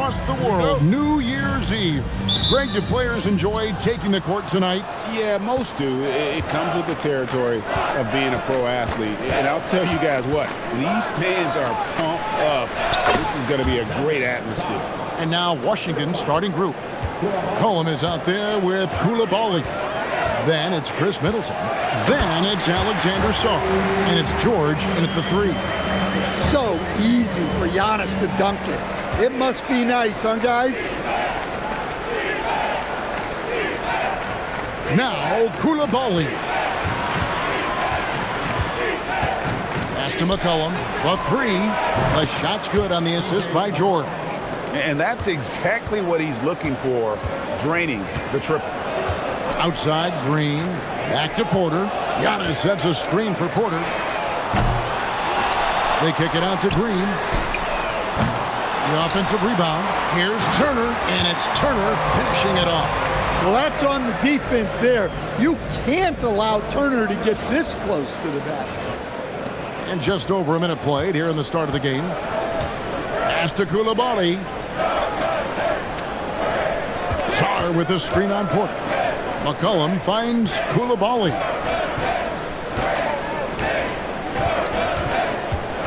across the world, New Year's Eve. Greg, do players enjoy taking the court tonight? Yeah, most do. It comes with the territory of being a pro athlete. And I'll tell you guys what, these fans are pumped up. This is going to be a great atmosphere. And now Washington's starting group. McCollum is out there with Coulibaly. Then it's Khris Middleton. Then it's Alexandre Sarr. And it's George in at the 3. So easy for Giannis to dunk it. It must be nice, huh, guys? Now Coulibaly. Pass to McCollum. The 3. The shot's good on the assist by George. And that's exactly what he's looking for, draining the triple. Outside, Green. Back to Porter. Giannis sets a screen for Porter. They kick it out to Green. The offensive rebound. Here's Turner, and it's Turner finishing it off. Well, that's on the defense there. You can't allow Turner to get this close to the basket. And just over a minute played here in the start of the game. Pass to Coulibaly. Sarr with a screen on Porter. McCollum finds Coulibaly.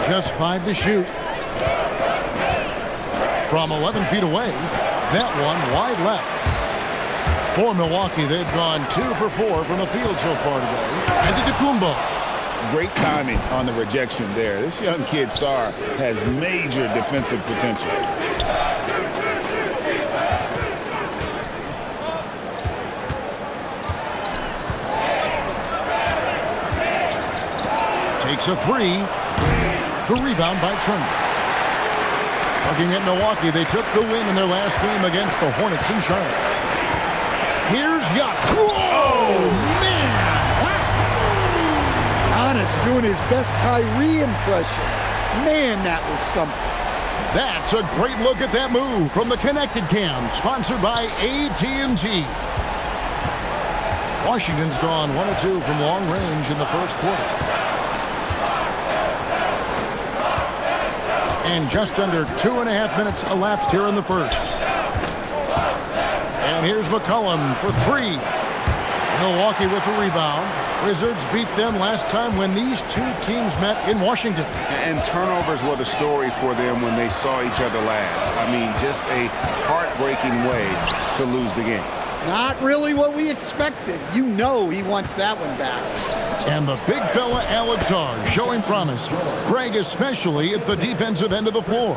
Just 5 to shoot. From 11 feet away. That one wide left. For Milwaukee, they've gone 2 for 4 from the field so far today. Antetokounmpo. Great timing on the rejection there. This young kid, Sarr, has major defensive potential. Takes a 3. The rebound by Turner. Looking at Milwaukee, they took the win in their last game against the Hornets in Charlotte. Here's Giannis. Oh, man! Giannis doing his best Kyrie impression. Man, that was something. That's a great look at that move from the Connected Cam, sponsored by AT&T. Washington's gone 1 of 2 from long range in the first quarter. And just under 2.5 minutes elapsed here in the first. And here's McCollum for 3. Milwaukee with the rebound. Wizards beat them last time when these two teams met in Washington. And turnovers were the story for them when they saw each other last. I mean, just a heartbreaking way to lose the game. Not really what we expected. You know he wants that one back. And the big fella, Alexandre Sarr, showing promise. Greg, especially at the defensive end of the floor.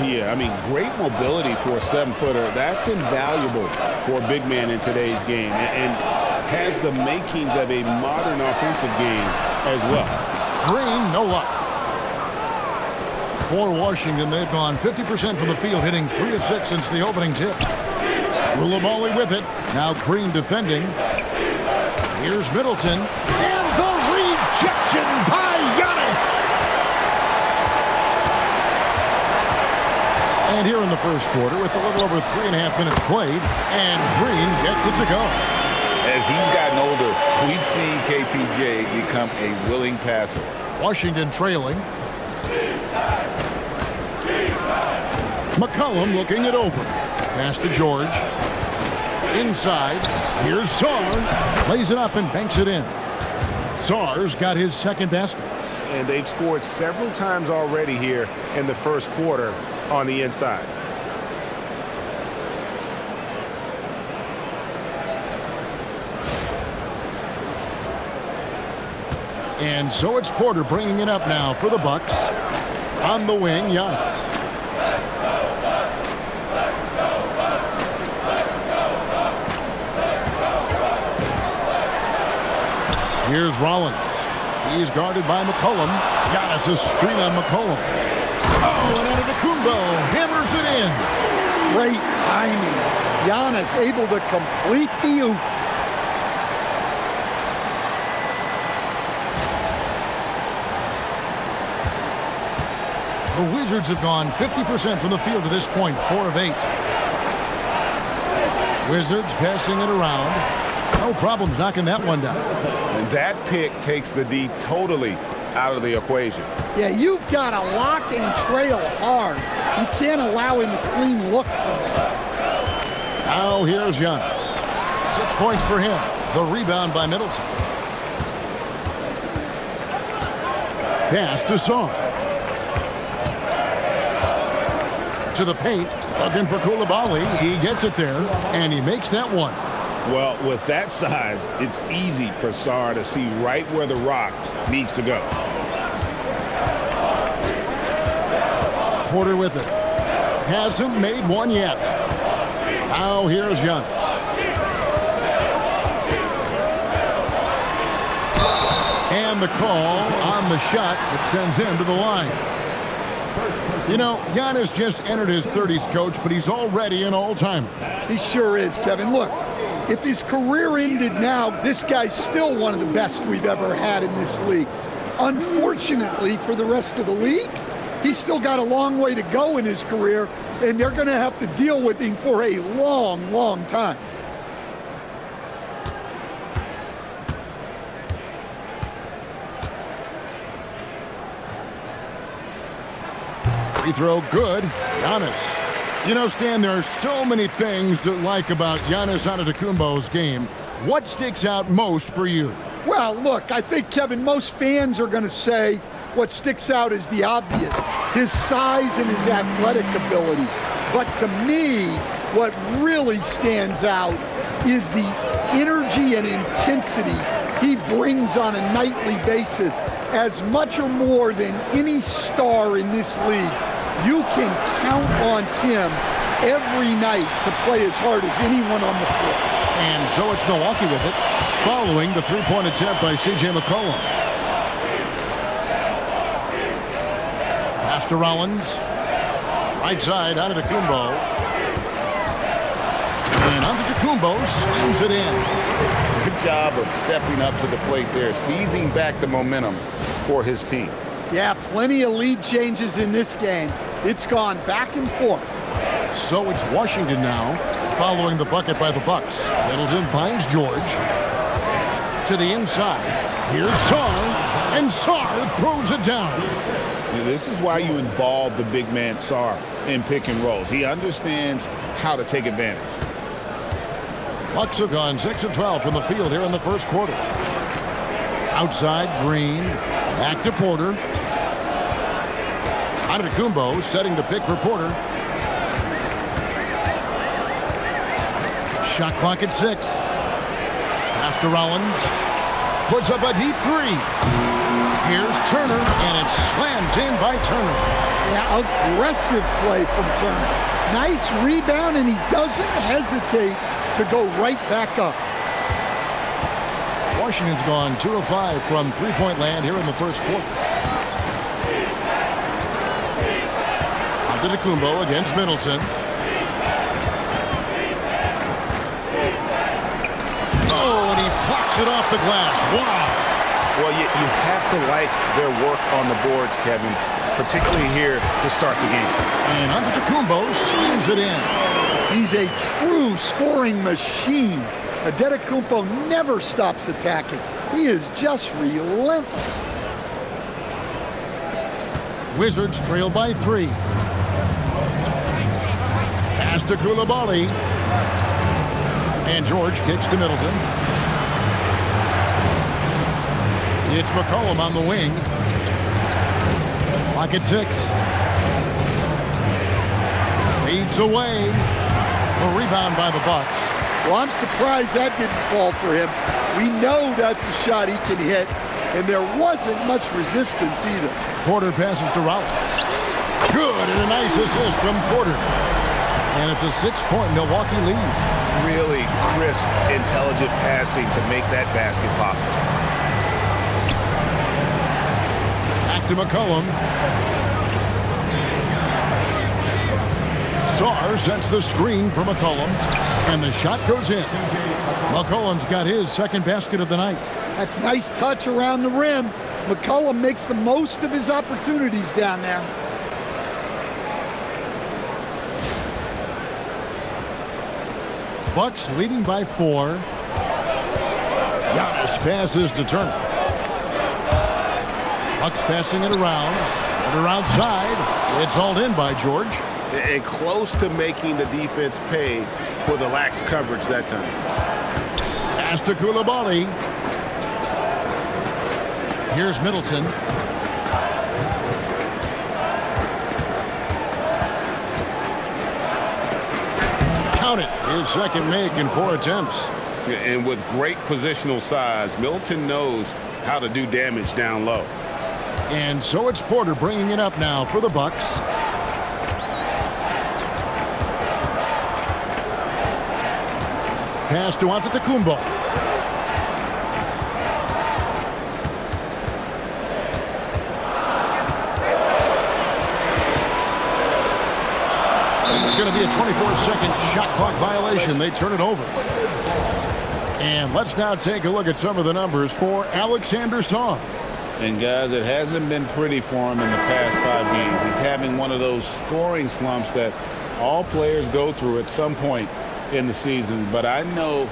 Yeah, I mean, great mobility for a 7-footer. That's invaluable for a big man in today's game. And has the makings of a modern offensive game as well. Green, no luck. For Washington, they've gone 50% from the field, hitting 3 of 6 since the opening tip. Coulibaly with it. Now Green defending. Here's Middleton. And the rejection by Giannis. And here in the first quarter, with a little over 3.5 minutes played, and Green gets it to go. As he's gotten older, we've seen KPJ become a willing passer. Washington trailing. McCollum looking it over. Pass to George. Inside. Here's Sarr. Plays it up and banks it in. Sarr's got his second basket. And they've scored several times already here in the first quarter on the inside. And so it's Porter bringing it up now for the Bucks. On the wing, Giannis. Here's Rollins. He's guarded by McCollum. Giannis a screen on McCollum. Oh, and Antetokounmpo hammers it in. Great timing. Giannis able to complete the oop. The Wizards have gone 50% from the field to this point, 4 of 8. Wizards passing it around. No problems knocking that one down. And that pick takes the D totally out of the equation. Yeah, you've got to lock and trail hard. You can't allow him to clean look from that. Now here's Giannis. 6 points for him. The rebound by Middleton. Pass to Sarr. To the paint. Looking for Coulibaly. He gets it there, and he makes that one. Well, with that size, it's easy for Sarr to see right where the rock needs to go. Porter with it. Hasn't made one yet. Now here's Giannis. And the call on the shot that sends him to the line. You know, Giannis just entered his 30s, Coach, but he's already an all-timer. He sure is, Kevin. Look, if his career ended now, this guy's still one of the best we've ever had in this league. Unfortunately for the rest of the league, he's still got a long way to go in his career, and they're going to have to deal with him for a long, long time. Free throw good. Giannis. You know, Stan, there are so many things to like about Giannis Antetokounmpo's game. What sticks out most for you? Well, look, I think, Kevin, most fans are going to say what sticks out is the obvious, his size and his athletic ability. But to me, what really stands out is the energy and intensity he brings on a nightly basis, as much or more than any star in this league. You can count on him every night to play as hard as anyone on the floor. And so it's Milwaukee with it, following the three-point attempt by CJ McCollum. Pass to Rollins. Right side, Antetokounmpo. And Antetokounmpo slams it in. Good job of stepping up to the plate there, seizing back the momentum for his team. Yeah, plenty of lead changes in this game. It's gone back and forth. So it's Washington now, following the bucket by the Bucks. Middleton finds George. To the inside. Here's Sarr, and Sarr throws it down. This is why you involve the big man Sarr in pick and rolls. He understands how to take advantage. Bucks have gone 6 of 12 from the field here in the first quarter. Outside, Green. Back to Porter. Antetokounmpo setting the pick for Porter. Shot clock at 6. Pass to Rollins. Puts up a deep three. Here's Turner, and it's slammed in by Turner. Yeah, aggressive play from Turner. Nice rebound, and he doesn't hesitate to go right back up. Washington's gone 2 of 5 from three-point land here in the first quarter. Antetokounmpo against Middleton. Oh, and he plucks it off the glass. Wow. Well, you have to like their work on the boards, Kevin, particularly here to start the game. And Antetokounmpo slams it in. He's a true scoring machine. Antetokounmpo never stops attacking. He is just relentless. Wizards trail by 3. Pass to Coulibaly. And George kicks to Middleton. It's McCollum on the wing. Clock at 6. Fades away. A rebound by the Bucks. Well, I'm surprised that didn't fall for him. We know that's a shot he can hit, and there wasn't much resistance either. Porter passes to Rollins. Good, and a nice assist from Porter. And it's a 6-point Milwaukee lead. Really crisp, intelligent passing to make that basket possible. Back to McCollum. Sarr sets the screen for McCollum, and the shot goes in. McCollum's got his second basket of the night. That's a nice touch around the rim. McCollum makes the most of his opportunities down there. Bucks leading by 4. Giannis passes to Turner. Bucks passing it around. Turner outside. It's hauled in by George. And close to making the defense pay for the lax coverage that time. Pass to Coulibaly. Here's Middleton. Count it. His second make in 4 attempts. And with great positional size, Middleton knows how to do damage down low. And so it's Porter bringing it up now for the Bucks. Pass to Antetokounmpo. It's going to be a 24-second shot clock violation. They turn it over. And let's now take a look at some of the numbers for Alexandre Sarr. And guys, it hasn't been pretty for him in the past 5 games. He's having one of those scoring slumps that all players go through at some point in the season. But I know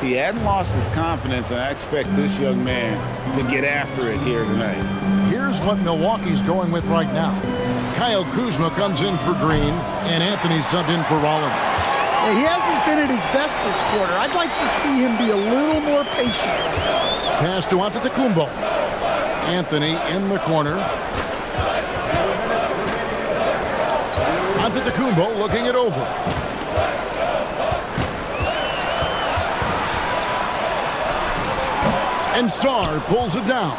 he hadn't lost his confidence, and I expect this young man to get after it here tonight. Here's what Milwaukee's going with right now. Kyle Kuzma comes in for Green, and Anthony subbed in for Rollins. He hasn't been at his best this quarter. I'd like to see him be a little more patient right now. Pass to Antetokounmpo. Anthony in the corner. Antetokounmpo looking it over. And Sarr pulls it down.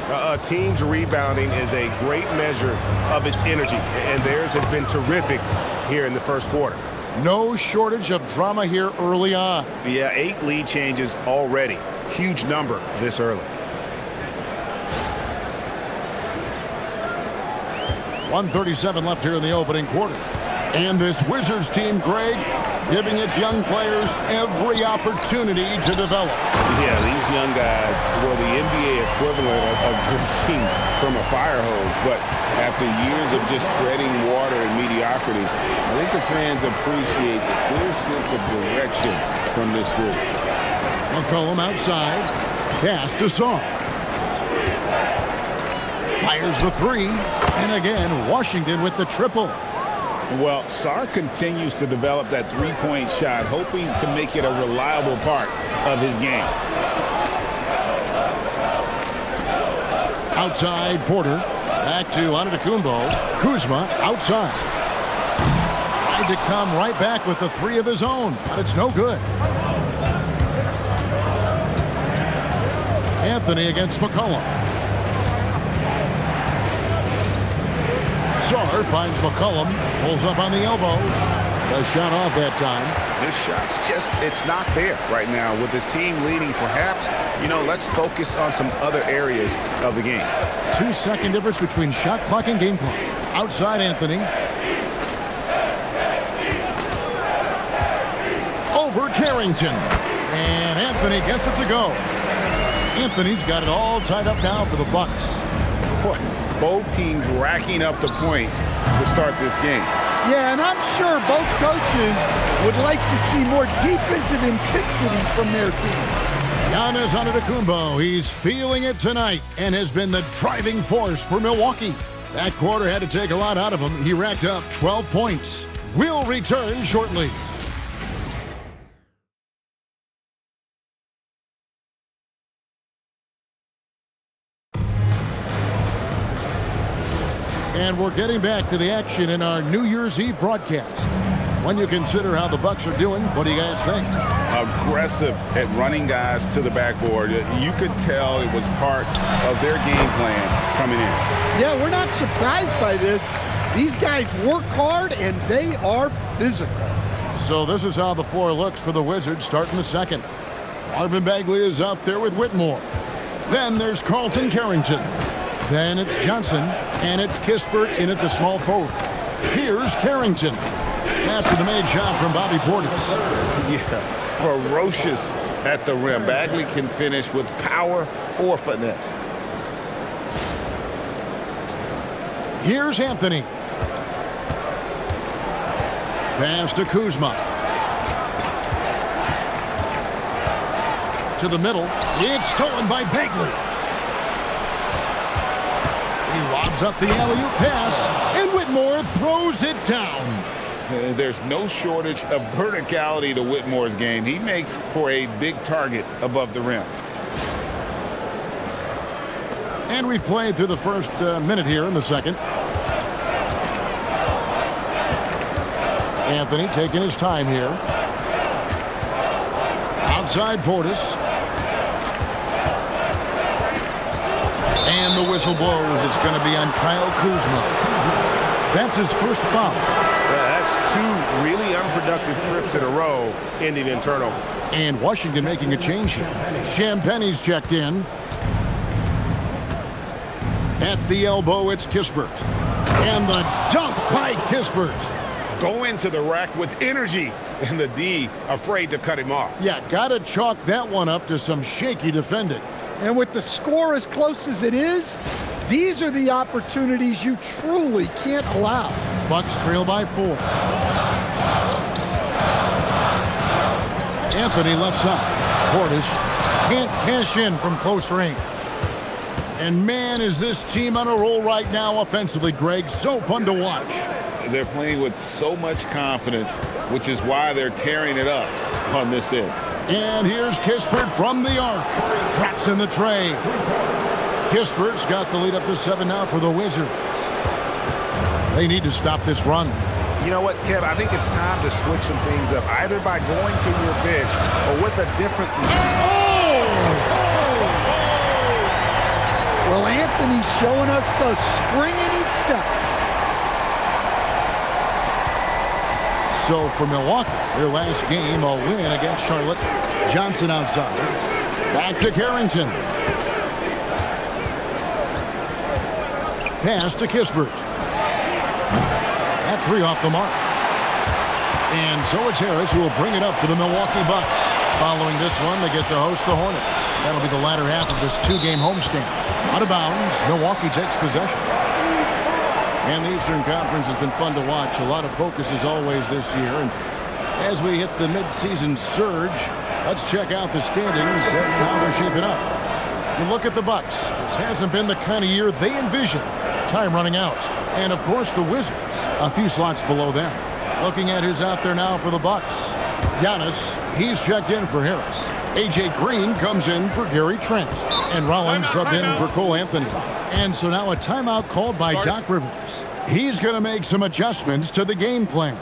A team's rebounding is a great measure of its energy, and theirs has been terrific here in the first quarter. No shortage of drama here early on. Yeah, 8 lead changes already. Huge number this early. 1:37 left here in the opening quarter. And this Wizards team, Greg, giving its young players every opportunity to develop. Yeah, these young guys were the NBA equivalent of drinking from a fire hose. But after years of just treading water and mediocrity, I think the fans appreciate the clear sense of direction from this group. McCollum outside. Pass to Sarr. Fires the 3. And again, Washington with the triple. Well, Sarr continues to develop that three-point shot, hoping to make it a reliable part of his game. Outside, Porter. Back to Antetokounmpo. Kuzma outside. Tried to come right back with the 3 of his own, but it's no good. Anthony against McCollum. Sarr finds McCollum, pulls up on the elbow. A shot off that time. This shot's just, it's not there right now. With his team leading, perhaps, let's focus on some other areas of the game. 2-second difference between shot clock and game clock. Outside Anthony. Over Carrington. And Anthony gets it to go. Anthony's got it all tied up now for the Bucks. Boy, both teams racking up the points to start this game. Yeah, and I'm sure both coaches would like to see more defensive intensity from their team. Giannis Antetokounmpo, he's feeling it tonight and has been the driving force for Milwaukee. That quarter had to take a lot out of him. He racked up 12 points. We'll return shortly. And we're getting back to the action in our New Year's Eve broadcast. When you consider how the Bucks are doing, what do you guys think? Aggressive at running guys to the backboard. You could tell it was part of their game plan coming in. Yeah, we're not surprised by this. These guys work hard and they are physical. So this is how the floor looks for the Wizards starting the second. Marvin Bagley is out there with Whitmore. Then there's Carlton Carrington. Then it's Johnson, and it's Kispert in at the small forward. Here's Carrington. After the made shot from Bobby Portis. Yeah, ferocious at the rim. Bagley can finish with power or finesse. Here's Anthony. Pass to Kuzma. To the middle. It's stolen by Bagley. Lobs up the alley-oop pass, and Whitmore throws it down. There's no shortage of verticality to Whitmore's game. He makes for a big target above the rim. And we've played through the first minute here in the second. Anthony taking his time here. Outside Portis. And the whistle blows. It's going to be on Kyle Kuzma. That's his first foul. Yeah, that's two really unproductive trips in a row, ending in turnover. And Washington making a change here. Champagne's checked in. At the elbow, it's Kispert. And the dunk by Kispert. Go into the rack with energy, and the D afraid to cut him off. Yeah, got to chalk that one up to some shaky defending. And with the score as close as it is, these are the opportunities you truly can't allow. Bucks trail by 4. Anthony left side. Portis can't cash in from close range. And man, is this team on a roll right now offensively, Greg. So fun to watch. They're playing with so much confidence, which is why they're tearing it up on this end. And here's Kispert from the arc. Traps in the tray. Kispert's got the lead up to 7 now for the Wizards. They need to stop this run. You know what, Kev? I think it's time to switch some things up, either by going to your bench or with a different... Well, Anthony's showing us the spring in his step. So for Milwaukee, their last game, a win against Charlotte. Johnson outside. Back to Carrington. Pass to Kispert. That 3 off the mark. And so it's Harris who will bring it up for the Milwaukee Bucks. Following this one, they get to host the Hornets. That'll be the latter half of this 2-game homestand. Out of bounds, Milwaukee takes possession. And the Eastern Conference has been fun to watch. A lot of focus as always this year. And as we hit the midseason surge, let's check out the standings and how they're shaping up. You look at the Bucks. This hasn't been the kind of year they envisioned. Time running out. And of course the Wizards, a few slots below them. Looking at who's out there now for the Bucks. Giannis, he's checked in for Harris. A.J. Green comes in for Gary Trent. And Rollins subbed in for Cole Anthony. And so now a timeout called by Doc Rivers. He's going to make some adjustments to the game plan.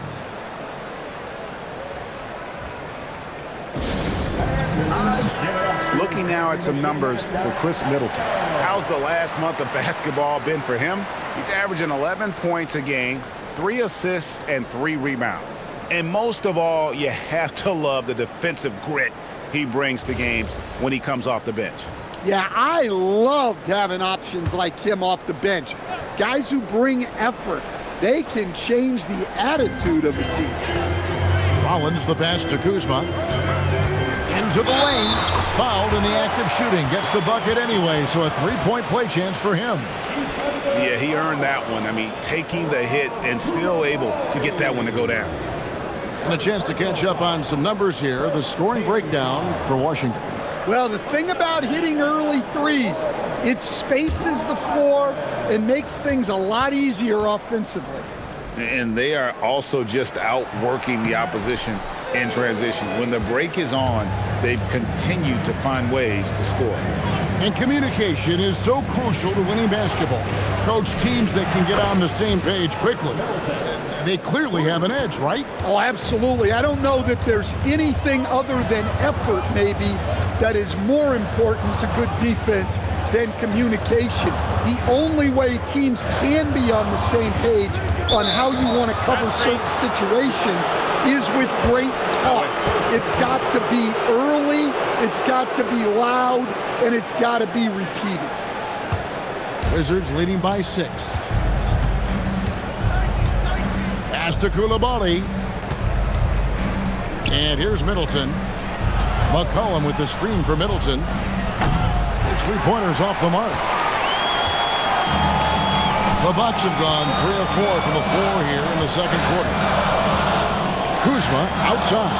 Looking now at some numbers for Khris Middleton. How's the last month of basketball been for him? He's averaging 11 points a game, 3 assists, and 3 rebounds. And most of all, you have to love the defensive grit he brings to games when he comes off the bench. Yeah, I loved having options like him off the bench. Guys who bring effort. They can change the attitude of a team. Rollins the pass to Kuzma. Into the lane. Fouled in the act of shooting. Gets the bucket anyway, so a 3-point play chance for him. Yeah, he earned that one. I mean, taking the hit and still able to get that one to go down. And a chance to catch up on some numbers here. The scoring breakdown for Washington. Well, the thing about hitting early threes, it spaces the floor and makes things a lot easier offensively. And they are also just outworking the opposition in transition. When the break is on, they've continued to find ways to score. And communication is so crucial to winning basketball. Coach, teams that can get on the same page quickly, they clearly have an edge, right? Oh, absolutely. I don't know that there's anything other than effort, maybe, that is more important to good defense than communication. The only way teams can be on the same page on how you want to cover certain situations is with great talk. It's got to be early, it's got to be loud, and it's got to be repeated. Wizards leading by 6. Pass to Coulibaly. And here's Middleton. McCollum with the screen for Middleton. His 3-pointers off the mark. The Bucks have gone 3 of 4 from the floor here in the second quarter. Kuzma outside.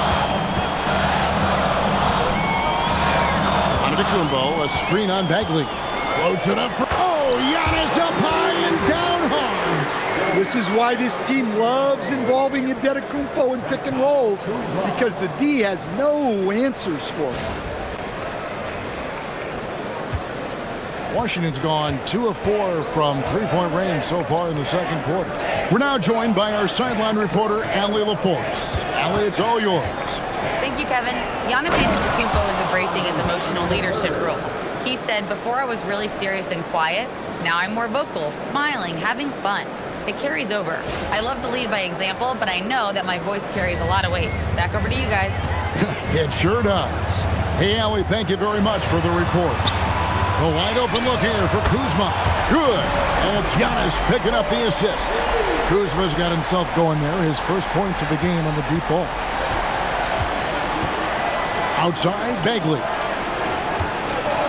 Antetokounmpo, a screen on Bagley. Floats it up for... Oh, Giannis up high and This is why this team loves involving Antetokounmpo in pick and rolls, because the D has no answers for him. Washington's gone 2 of 4 from three-point range so far in the second quarter. We're now joined by our sideline reporter, Allie LaForce. Allie, it's all yours. Thank you, Kevin. Giannis Antetokounmpo is embracing his emotional leadership role. He said, "Before I was really serious and quiet. Now I'm more vocal, smiling, having fun. It carries over. I love to lead by example, but I know that my voice carries a lot of weight." Back over to you guys. It sure does. Hey, Allie, thank you very much for the report. A wide open look here for Kuzma. Good. And it's Giannis picking up the assist. Kuzma's got himself going there. His first points of the game on the deep ball. Outside, Bagley.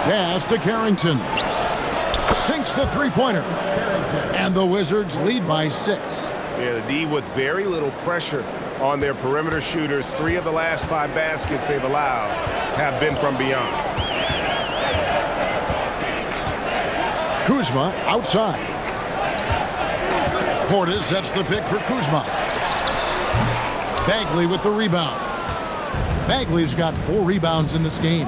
Pass to Carrington. Sinks the three-pointer. And the Wizards lead by 6. Yeah, the D with very little pressure on their perimeter shooters. 3 of the last 5 baskets they've allowed have been from beyond. Kuzma outside. Portis sets the pick for Kuzma. Bagley with the rebound. Bagley's got 4 rebounds in this game.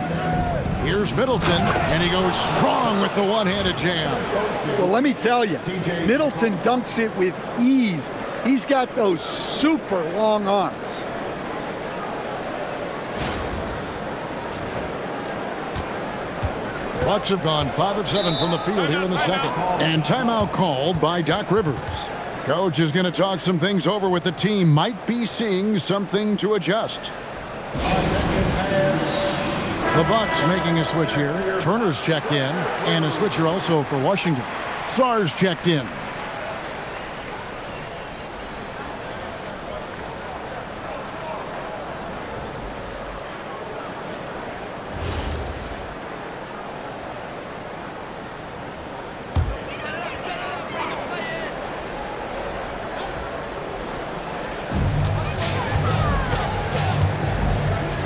Here's Middleton, and he goes strong with the one-handed jam. Well, let me tell you, Middleton dunks it with ease. He's got those super long arms. Bucks have gone 5 of 7 from the field here in the second. And timeout called by Doc Rivers. Coach is going to talk some things over with the team. Might be seeing something to adjust. The Bucks making a switch here. Turner's checked in. And a switch here also for Washington. Sarr's checked in.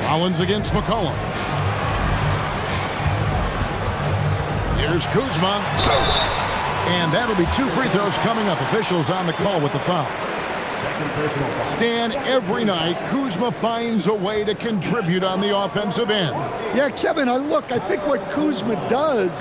Collins against McCollum. Here's Kuzma. And that'll be 2 free throws coming up. Officials on the call with the foul. Stan, every night, Kuzma finds a way to contribute on the offensive end. Yeah, Kevin, I think what Kuzma does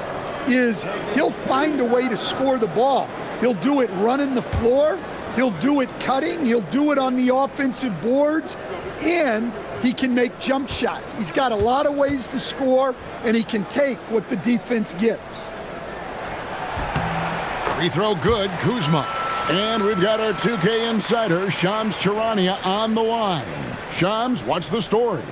is he'll find a way to score the ball. He'll do it running the floor. He'll do it cutting. He'll do it on the offensive boards. And he can make jump shots. He's got a lot of ways to score, and he can take what the defense gives. Free throw good, Kuzma. And we've got our 2K insider, Shams Charania, on the line. Shams, what's the story?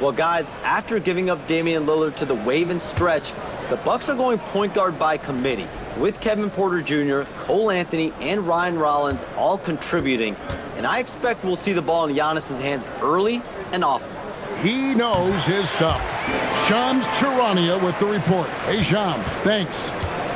Well, guys, after giving up Damian Lillard to the wave and stretch, the Bucks are going point guard by committee, with Kevin Porter Jr., Cole Anthony, and Ryan Rollins all contributing. And I expect we'll see the ball in Giannis' hands early and often. He knows his stuff. Shams Charania with the report. Hey, Shams, thanks.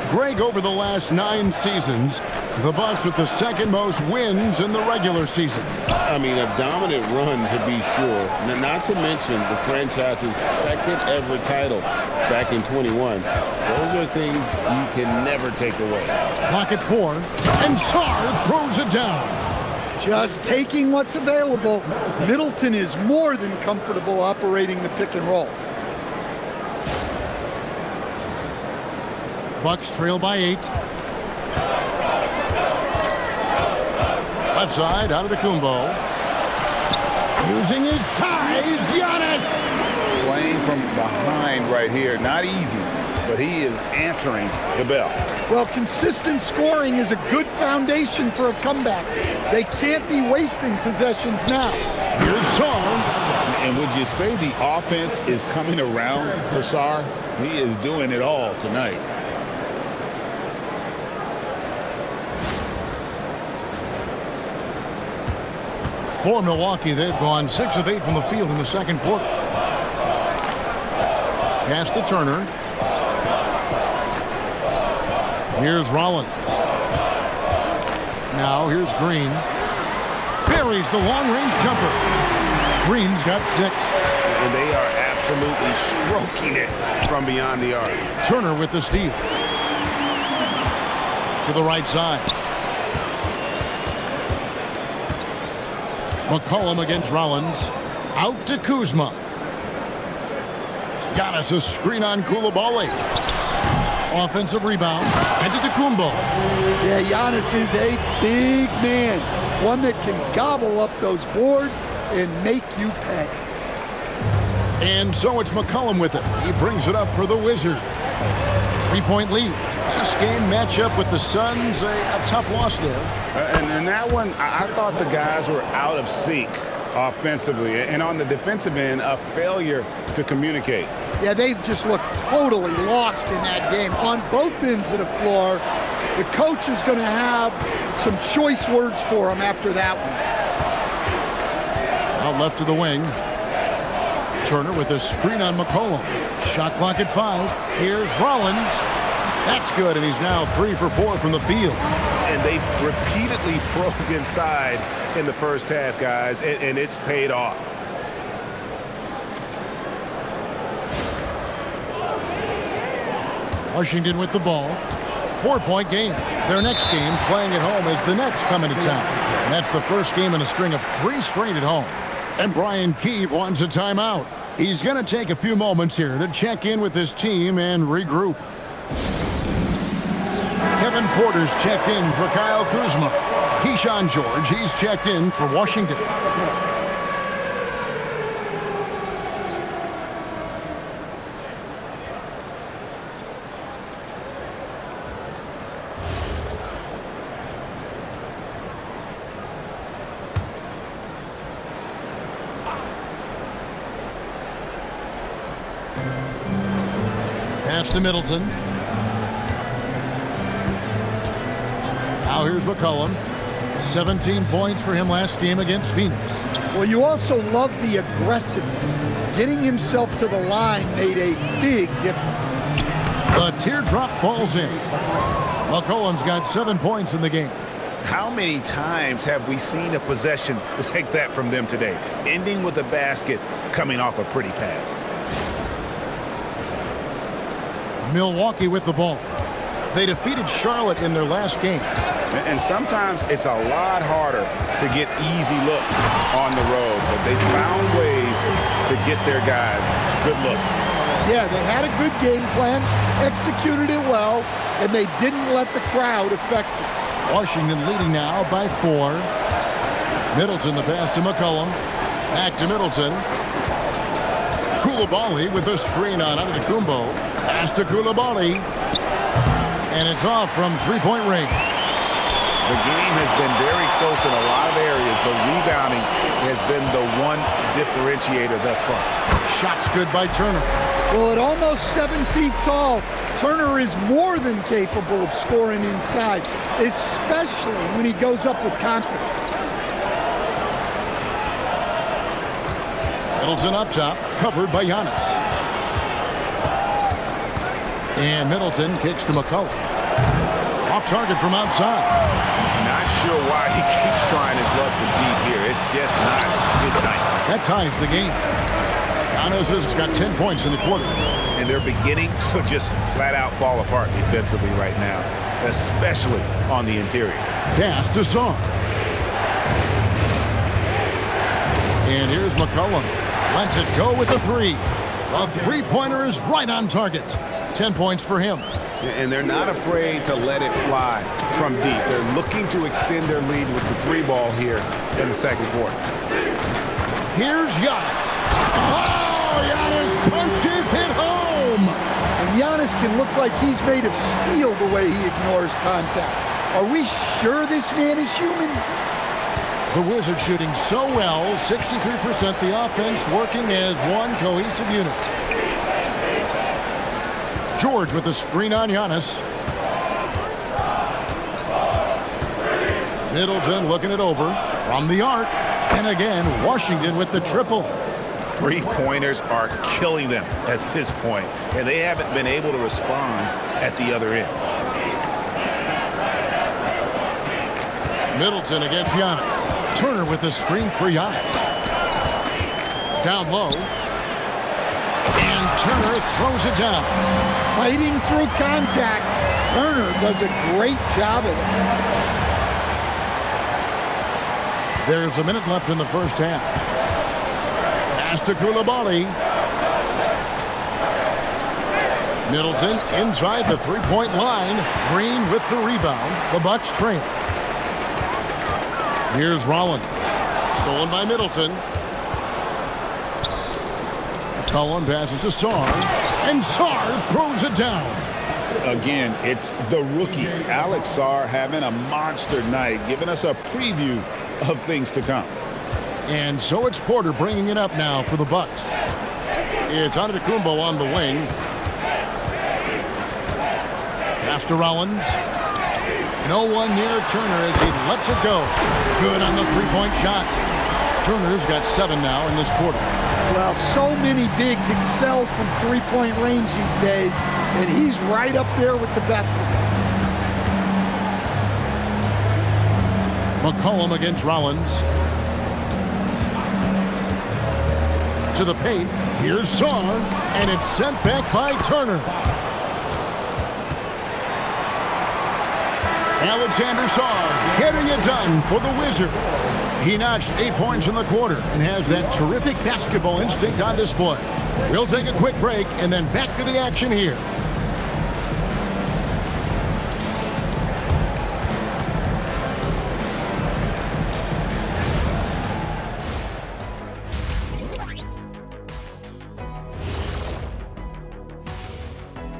Greg, over the last 9 seasons, the Bucks with the second most wins in the regular season. I mean, a dominant run, to be sure. Not to mention the franchise's second ever title back in 21. Those are things you can never take away. Clock at 4, and Sarr throws it down. Just taking what's available. Middleton is more than comfortable operating the pick and roll. Bucks trail by 8. Left side, out of the Antetokounmpo. Using his size, Giannis! Playing from behind right here. Not easy, but he is answering the bell. Well, consistent scoring is a good foundation for a comeback. They can't be wasting possessions now. Here's Sarr. And would you say the offense is coming around for Sarr? He is doing it all tonight. For Milwaukee, they've gone 6 of 8 from the field in the second quarter. Pass to Turner. Here's Rollins. Now here's Green. Buries the long-range jumper. Green's got 6. And they are absolutely stroking it from beyond the arc. Turner with the steal. To the right side. McCollum against Rollins. Out to Kuzma. Giannis a screen on Coulibaly. Offensive rebound. Antetokounmpo. Yeah, Giannis is a big man. One that can gobble up those boards and make you pay. And so it's McCollum with it. He brings it up for the Wizards. 3-point lead. This game matchup with the Suns, a tough loss there. And that one, I thought the guys were out of sync offensively. And on the defensive end, a failure to communicate. Yeah, they just looked totally lost in that game. On both ends of the floor, the coach is going to have some choice words for him after that one. Out left of the wing. Turner with a screen on McCollum. Shot clock at 5. Here's Rollins. That's good, and he's now 3 for 4 from the field. And they've repeatedly probed inside in the first half, guys, and it's paid off. Washington with the ball. 4-point game. Their next game, playing at home, is the Nets coming to town. And that's the first game in a string of 3 straight at home. And Brian Keefe wants a timeout. He's going to take a few moments here to check in with his team and regroup. Kevin Porter's checked in for Kyle Kuzma. Keyshawn George, he's checked in for Washington. Pass to Middleton. Now here's McCollum. 17 points for him last game against Phoenix. Well, you also love the aggressiveness. Getting himself to the line made a big difference. The teardrop falls in. McCollum's got 7 points in the game. How many times have we seen a possession like that from them today, ending with a basket coming off a pretty pass? Milwaukee with the ball. They defeated Charlotte in their last game. And sometimes it's a lot harder to get easy looks on the road, but they found ways to get their guys good looks. Yeah, they had a good game plan, executed it well, and they didn't let the crowd affect it. Washington leading now by 4. Middleton the pass to McCollum. Back to Middleton. Coulibaly with the screen on Antetokounmpo. Pass to Coulibaly. And it's off from 3-point range. The game has been very close in a lot of areas, but rebounding has been the one differentiator thus far. Shot's good by Turner. Well, at almost 7 feet tall, Turner is more than capable of scoring inside, especially when he goes up with confidence. Middleton up top, covered by Giannis. And Middleton kicks to McCollum. Off target from outside. Not sure why he keeps trying his luck from deep here. It's just not his night. That ties the game. Giannis has got 10 points in the quarter. And they're beginning to just flat out fall apart defensively right now, especially on the interior. Pass to Sarr. And here's McCollum. Lets it go with the 3. The 3-pointer is right on target. 10 points for him. And they're not afraid to let it fly from deep. They're looking to extend their lead with the 3-ball here in the second quarter. Here's Giannis. Oh, Giannis punches it home. And Giannis can look like he's made of steel the way he ignores contact. Are we sure this man is human? The Wizards shooting so well, 63%. The offense working as one cohesive unit. George with the screen on Giannis. Middleton looking it over from the arc. And again, Washington with the triple. 3-pointers are killing them at this point, and they haven't been able to respond at the other end. Middleton against Giannis. Turner with the screen for Giannis. Down low. And Turner throws it down. Fighting through contact. Turner does a great job of it. There's a minute left in the first half. Pass to Coulibaly. Middleton inside the three-point line. Green with the rebound. The Bucks trail. Here's Rollins. Stolen by Middleton. McCollum passes to Sarr. And Sarr throws it down. Again, it's the rookie, Alex Sarr, having a monster night, giving us a preview of things to come. And so it's Porter bringing it up now for the Bucks. It's Antetokounmpo on the wing. Pass to Rollins. No one near Turner as he lets it go. Good on the three-point shot. Turner's got 7 now in this quarter. Well, so many bigs excel from three-point range these days, and he's right up there with the best of them. McCollum against Rollins. To the paint. Here's Sarr, and it's sent back by Turner. Alexandre Sarr getting it done for the Wizard. He notched 8 points in the quarter and has that terrific basketball instinct on display. We'll take a quick break and then back to the action here.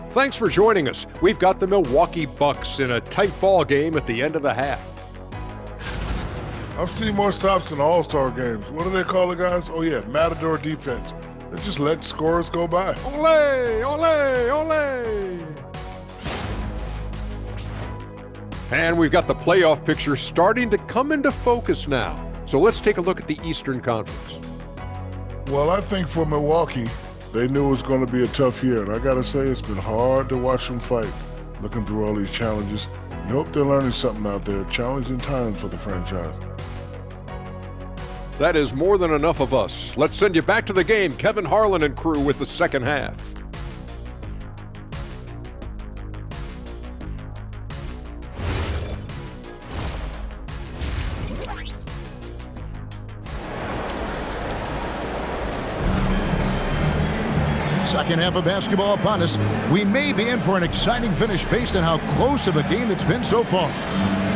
Thanks for joining us. We've got the Milwaukee Bucks in a tight ball game at the end of the half. I've seen more stops in All-Star games. What do they call the guys? Oh, yeah, Matador defense. They just let scores go by. Ole, ole, ole. And we've got the playoff picture starting to come into focus now. So let's take a look at the Eastern Conference. Well, I think for Milwaukee, they knew it was going to be a tough year. And I got to say, it's been hard to watch them fight, looking through all these challenges. We hope they're learning something out there. Challenging times for the franchise. That is more than enough of us. Let's send you back to the game. Kevin Harlan and crew with the second half. Second half of basketball upon us. We may be in for an exciting finish based on how close of a game it's been so far.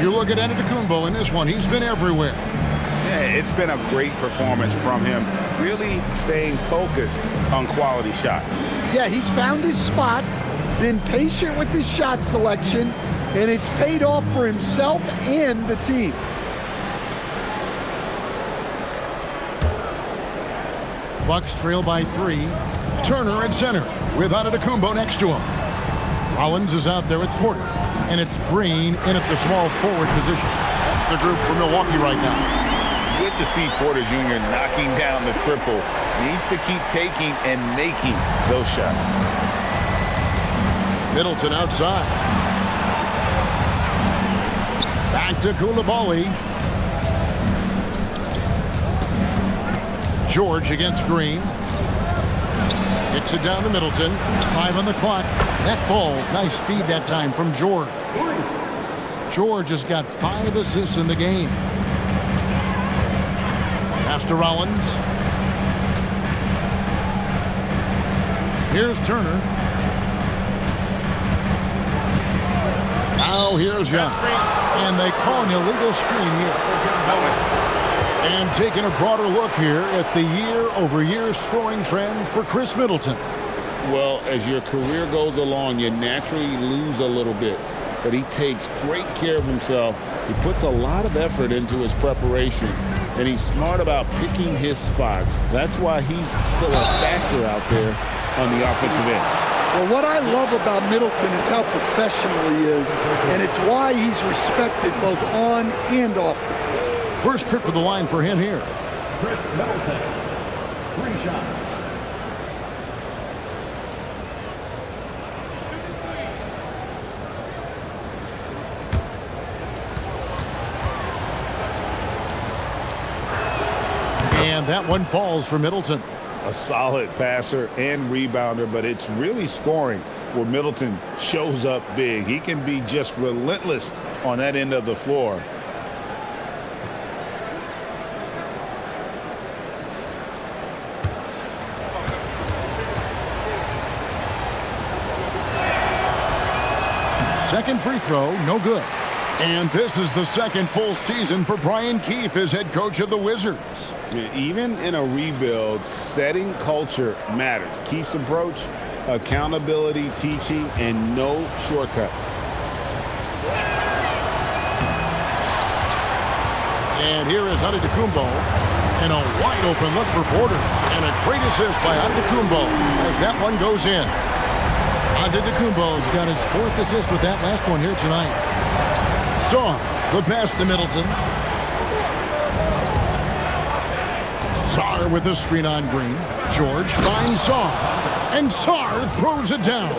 You look at Antetokounmpo in this one. He's been everywhere. Yeah, it's been a great performance from him, really staying focused on quality shots. Yeah, he's found his spots, been patient with his shot selection, and it's paid off for himself and the team. Bucks trail by 3. Turner at center with Antetokounmpo next to him. Rollins is out there with Porter, and it's Green in at the small forward position. That's the group for Milwaukee right now. Good to see Porter Jr. knocking down the triple. Needs to keep taking and making those shots. Middleton outside. Back to Coulibaly. George against Green. Kicks it down to Middleton. 5 on the clock. That ball's nice feed that time from George. George has got 5 assists in the game. Pass to Rollins. Here's Turner. Now here's Giannis. And they call an illegal screen here. And taking a broader look here at the year-over-year scoring trend for Khris Middleton. Well, as your career goes along, you naturally lose a little bit. But he takes great care of himself. He puts a lot of effort into his preparation. And he's smart about picking his spots. That's why he's still a factor out there on the offensive end. Well, what I love about Middleton is how professional he is, and it's why he's respected both on and off the floor. First trip to the line for him here. Khris Middleton, 3 shots. And that one falls for Middleton. A solid passer and rebounder, but it's really scoring where Middleton shows up big. He can be just relentless on that end of the floor. Second free throw, no good. And this is the second full season for Brian Keefe as head coach of the Wizards. Even in a rebuild, setting culture matters. Keefe's approach, accountability, teaching, and no shortcuts. And here is Antetokounmpo. And a wide open look for Porter. And a great assist by Antetokounmpo as that one goes in. Antetokounmpo's got his fourth assist with that last one here tonight. Sarr, the pass to Middleton. Sarr with a screen on Green. George finds Sarr. And Sarr throws it down.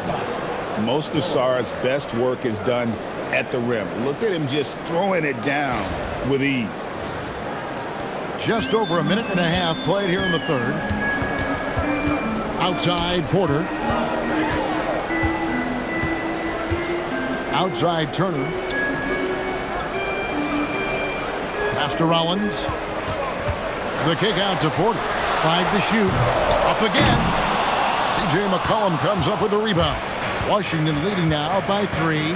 Most of Sarr's best work is done at the rim. Look at him just throwing it down with ease. Just over a minute and a half played here in the third. Outside Porter. Outside Turner. Pass to Rollins. The kick out to Porter. 5 to shoot. Up again. CJ McCollum comes up with the rebound. Washington leading now by 3.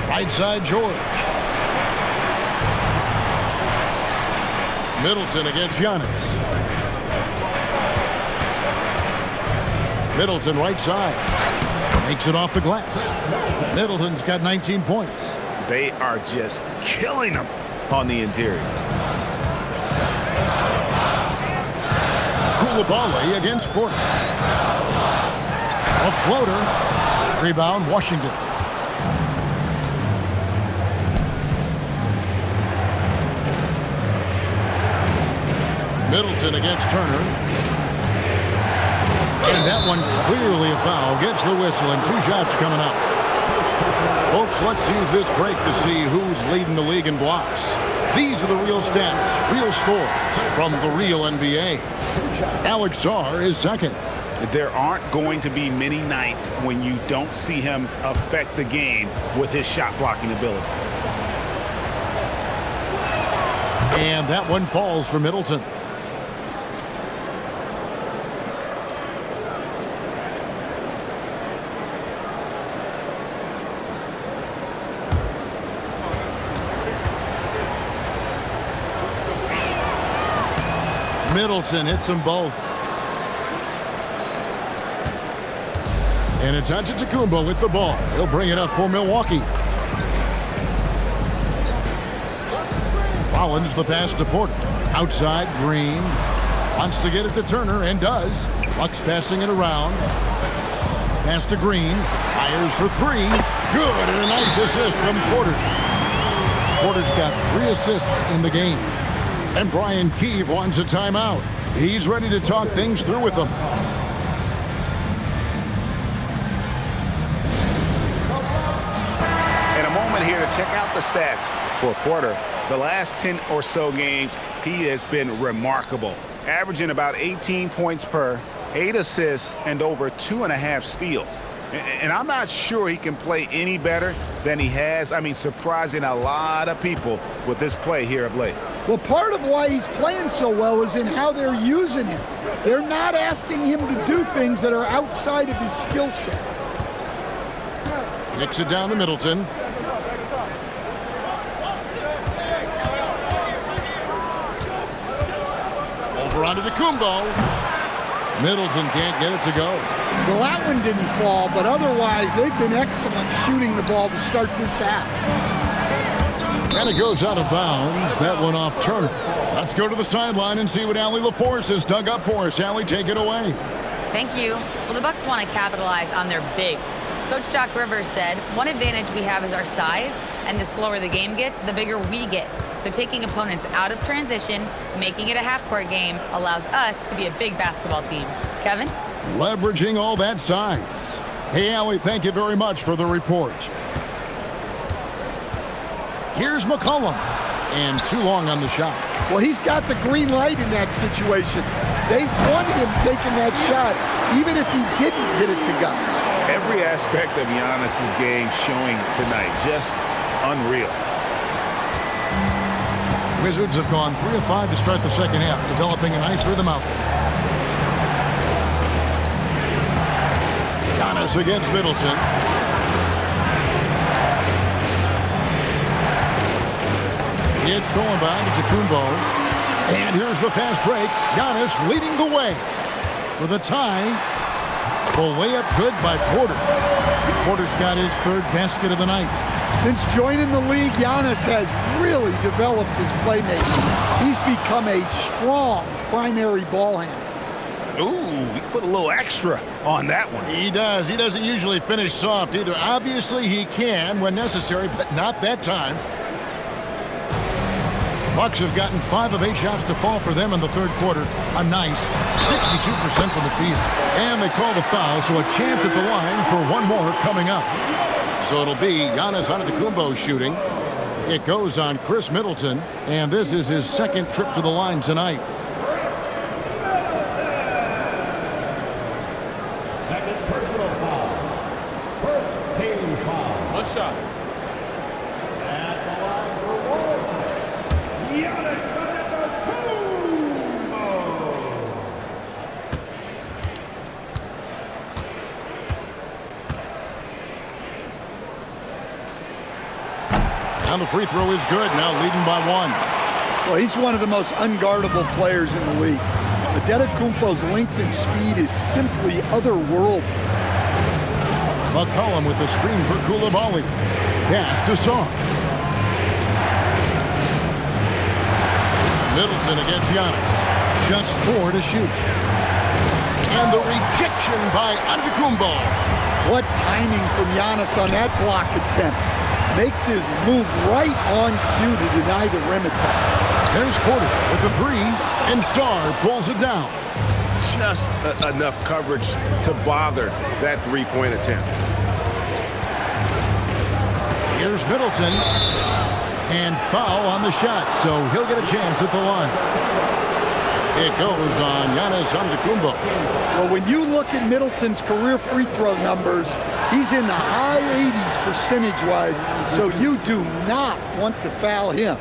Right side George. Middleton against Giannis. Middleton right side. Makes it off the glass. Middleton's got 19 points. They are just killing them on the interior. Coulibaly against Porter. A floater. Rebound Washington. Middleton against Turner. And that one clearly a foul. Gets the whistle and 2 shots coming up. Folks, let's use this break to see who's leading the league in blocks. These are the real stats, real scores from the real NBA. Alexandre Sarr is second. There aren't going to be many nights when you don't see him affect the game with his shot blocking ability. And that one falls for Middleton. Middleton hits them both. And it's Antetokounmpo with the ball. He'll bring it up for Milwaukee. Rollins the pass to Porter. Outside Green. Wants to get it to Turner and does. Bucks passing it around. Pass to Green. Fires for 3. Good, and a nice assist from Porter. Porter's got 3 assists in the game. And Brian Keefe wants a timeout. He's ready to talk things through with them. And a moment here to check out the stats for Porter. The last 10 or so games, he has been remarkable. Averaging about 18 points per, 8 assists, and over 2.5 steals. And I'm not sure he can play any better than he has. I mean, surprising a lot of people with this play here of late. Well, part of why he's playing so well is in how they're using him. They're not asking him to do things that are outside of his skill set. Kicks it down to Middleton. Over onto Antetokounmpo. Middleton can't get it to go. Well, that one didn't fall, but otherwise they've been excellent shooting the ball to start this half. And it goes out of bounds. That one off Turner. Let's go to the sideline and see what Allie LaForce has dug up for us. Allie, take it away. Thank you. Well, the Bucks want to capitalize on their bigs. Coach Doc Rivers said, one advantage we have is our size, and the slower the game gets, the bigger we get. So taking opponents out of transition, making it a half-court game, allows us to be a big basketball team. Kevin? Leveraging all that size. Hey, Allie, thank you very much for the report. Here's McCollum. And too long on the shot. Well, he's got the green light in that situation. They want him taking that shot, even if he didn't get it to go. Every aspect of Giannis's game showing tonight, just unreal. Wizards have gone 3 of 5 to start the second half, developing a nice rhythm out there. Giannis against Middleton. It's thrown by Antetokounmpo. And here's the fast break. Giannis leading the way for the tie. The layup good by Porter. Porter's got his third basket of the night. Since joining the league, Giannis has really developed his playmaking. He's become a strong primary ball handler. Ooh, he put a little extra on that one. He does. He doesn't usually finish soft either. Obviously, he can when necessary, but not that time. Bucks have gotten 5 of 8 shots to fall for them in the third quarter. A nice 62% from the field. And they call the foul, so a chance at the line for one more coming up. So it'll be Giannis Antetokounmpo shooting. It goes on Khris Middleton, and this is his second trip to the line tonight. Second personal foul. First team foul. What's up? At the line for one, Giannis Antetokounmpo. And the free throw is good, now leading by 1. Well, he's one of the most unguardable players in the league. Antetokounmpo's length and speed is simply otherworldly. McCollum with the screen for Coulibaly. Pass to Sarr. Middleton against Giannis. Just 4 to shoot. And the rejection by Antetokounmpo. What timing from Giannis on that block attempt. Makes his move right on cue to deny the rim attack. There's Porter with the 3, and Sarr pulls it down. Just enough coverage to bother that three-point attempt. Here's Middleton. And foul on the shot, so he'll get a chance at the line. It goes on Giannis Antetokounmpo. Well, when you look at Middleton's career free throw numbers, he's in the high 80s percentage-wise, so you do not want to foul him.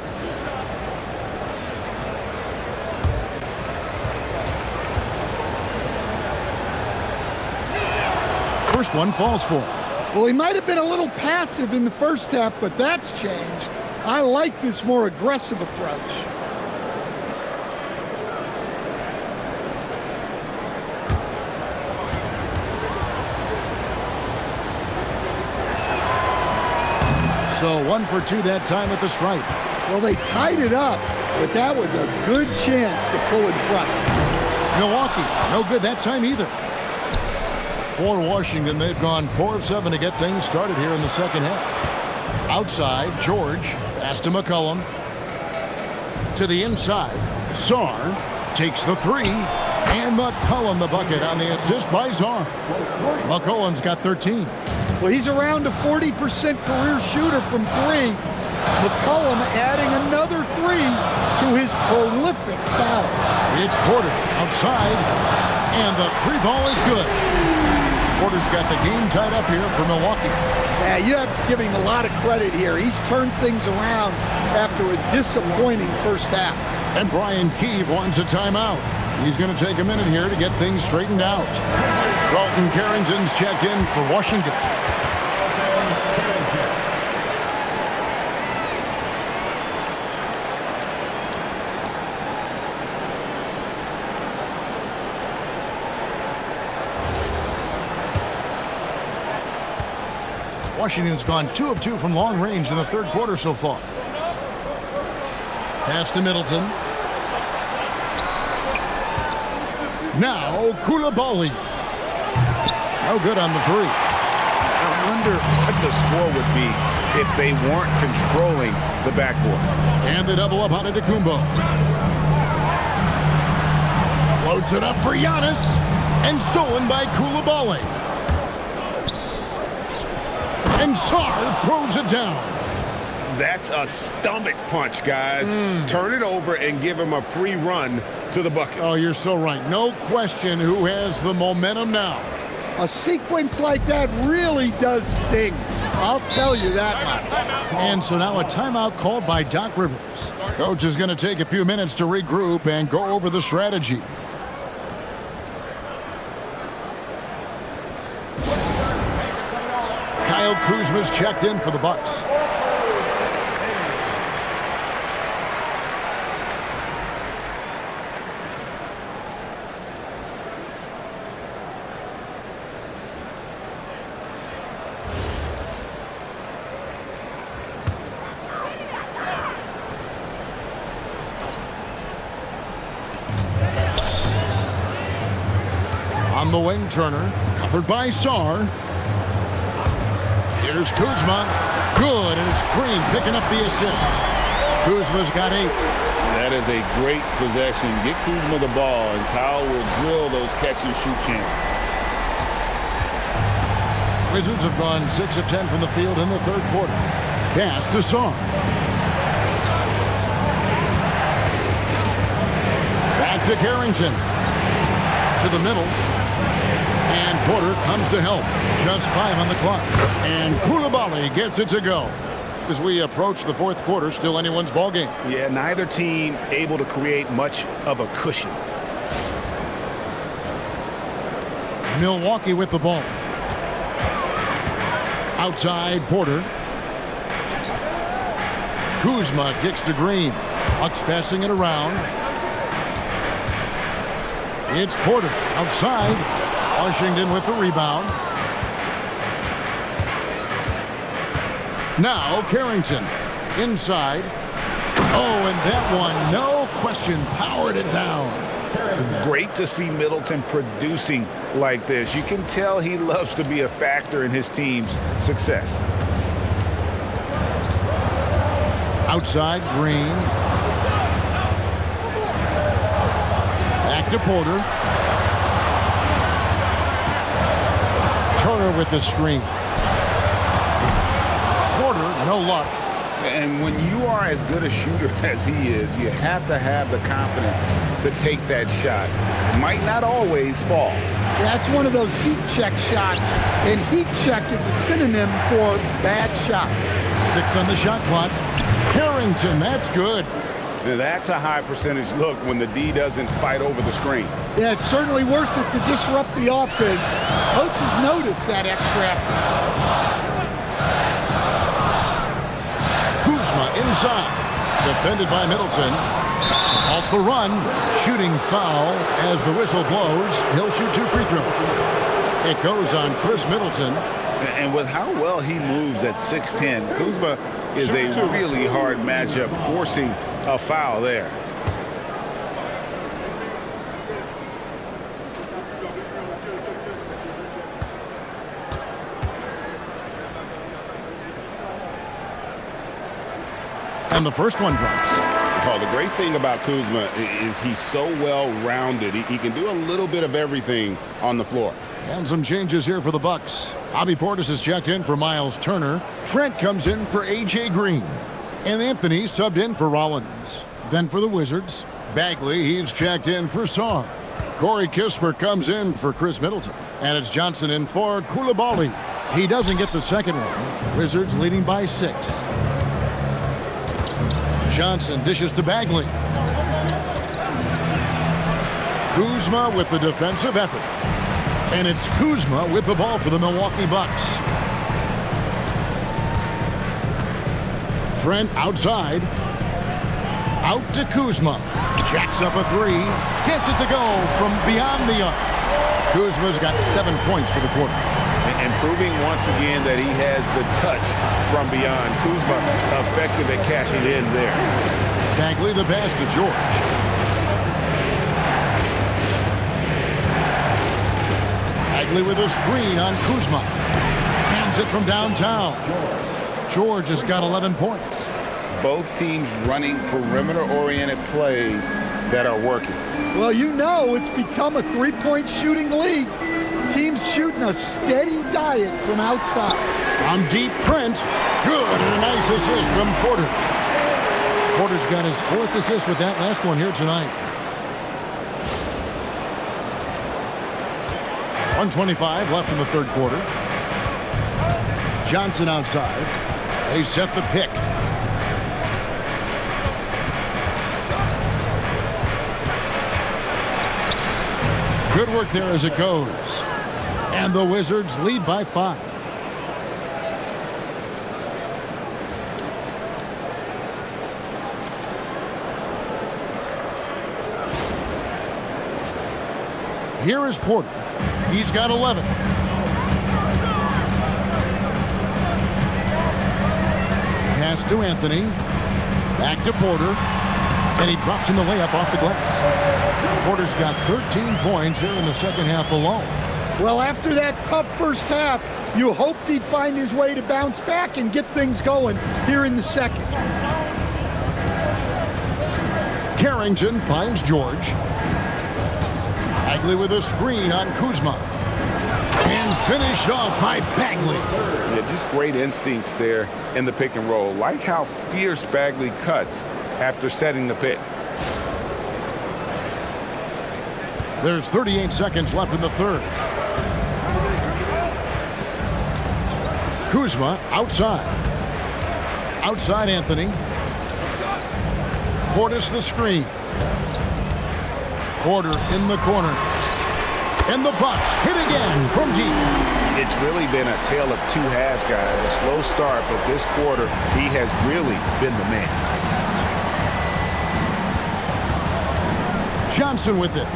First one falls for him. Well, he might have been a little passive in the first half, but that's changed. I like this more aggressive approach. So 1 for 2 that time at the stripe. Well, they tied it up, but that was a good chance to pull in front. Milwaukee, no good that time either. For Washington, they've gone 4 of 7 to get things started here in the second half. Outside, George, pass to McCollum. To the inside, Sarr takes the 3, and McCollum the bucket on the assist by Sarr. McCollum's got 13. Well, he's around a 40% career shooter from 3. McCollum adding another 3 to his prolific talent. It's Porter outside, and the 3 ball is good. Porter's got the game tied up here for Milwaukee. Yeah, you have to give him a lot of credit here. He's turned things around after a disappointing first half. And Brian Keefe wants a timeout. He's going to take a minute here to get things straightened out. Dalton Carrington's checked in for Washington. Washington's gone 2 of 2 from long range in the third quarter so far. Pass to Middleton. Now Coulibaly. No good on the 3. I wonder what the score would be if they weren't controlling the backboard. And they double up on Antetokounmpo. Floats it up for Giannis. And stolen by Coulibaly. And Sarr throws it down. That's a stomach punch, guys. Turn it over and give him a free run to the bucket. Oh, you're so right. No question who has the momentum now. A sequence like that really does sting. I'll tell you that much. And so now a timeout called by Doc Rivers. Coach is going to take a few minutes to regroup and go over the strategy. Kyle Kuzma's checked in for the Bucks. On the wing, Turner, covered by Sarr. Here's Kuzma. Good, and it's Green picking up the assist. Kuzma's got 8. That is a great possession. Get Kuzma the ball, and Kyle will drill those catch-and-shoot chances. Wizards have gone 6 of 10 from the field in the third quarter. Pass to Sarr. Back to Carrington. To the middle. And Porter comes to help. Just 5 on the clock. And Coulibaly gets it to go. As we approach the fourth quarter, still anyone's ball game. Yeah, neither team able to create much of a cushion. Milwaukee with the ball. Outside, Porter. Kuzma kicks to Green. Bucks passing it around. It's Porter outside. Washington with the rebound. Now Carrington inside. Oh, and that one, no question, powered it down. Great to see Middleton producing like this. You can tell he loves to be a factor in his team's success. Outside, Green. Back to Porter. Turner with the screen. Porter, no luck. And when you are as good a shooter as he is, you have to have the confidence to take that shot. It might not always fall. That's one of those heat check shots, and heat check is a synonym for bad shot. 6 on the shot clock. Carrington, that's good. That's a high percentage look when the D doesn't fight over the screen. Yeah, it's certainly worth it to disrupt the offense. Coaches notice that extra effort. Kuzma inside. Defended by Middleton. Off the run. Shooting foul as the whistle blows. He'll shoot 2 free throws. It goes on Khris Middleton. And with how well he moves at 6'10", Kuzma is a really hard matchup, forcing a foul there. And the first one drops. Oh, the great thing about Kuzma is he's so well-rounded. He can do a little bit of everything on the floor. And some changes here for the Bucks. Bobby Portis is checked in for Myles Turner. Trent comes in for A.J. Green. And Anthony subbed in for Rollins. Then for the Wizards, Bagley, he's checked in for Sarr. Corey Kispert comes in for Khris Middleton. And it's Johnson in for Coulibaly. He doesn't get the second one. Wizards leading by 6. Johnson dishes to Bagley. Kuzma with the defensive effort. And it's Kuzma with the ball for the Milwaukee Bucks. Trent outside. Out to Kuzma. Jacks up a 3. Gets it to go from beyond the arc. Kuzma's got 7 points for the quarter. And proving once again that he has the touch from beyond. Kuzma effective at cashing in there. Bagley the pass to George. Bagley with a screen on Kuzma. Hands it from downtown. George has got 11 points. Both teams running perimeter-oriented plays that are working. Well, you know it's become a three-point shooting league. Teams shooting a steady diet from outside. From deep, Trent. Good, and a nice assist from Porter. Porter's got his 4th assist with that last one here tonight. 1:25 left in the third quarter. Johnson outside. They set the pick. Good work there as it goes. And the Wizards lead by 5. Here is Porter. He's got 11. Pass to Anthony. Back to Porter. And he drops in the layup off the glass. Porter's got 13 points here in the second half alone. Well, after that tough first half, you hoped he'd find his way to bounce back and get things going here in the second. Carrington finds George. Bagley with a screen on Kuzma. And finished off by Bagley. Yeah, just great instincts there in the pick and roll. Like how fierce Bagley cuts after setting the pick. There's 38 seconds left in the third. Kuzma outside. Outside Anthony. Portis the screen. Porter in the corner. And the Bucks hit again from deep. It's really been a tale of two halves, guys. A slow start, but this quarter, he has really been the man. Johnson with it.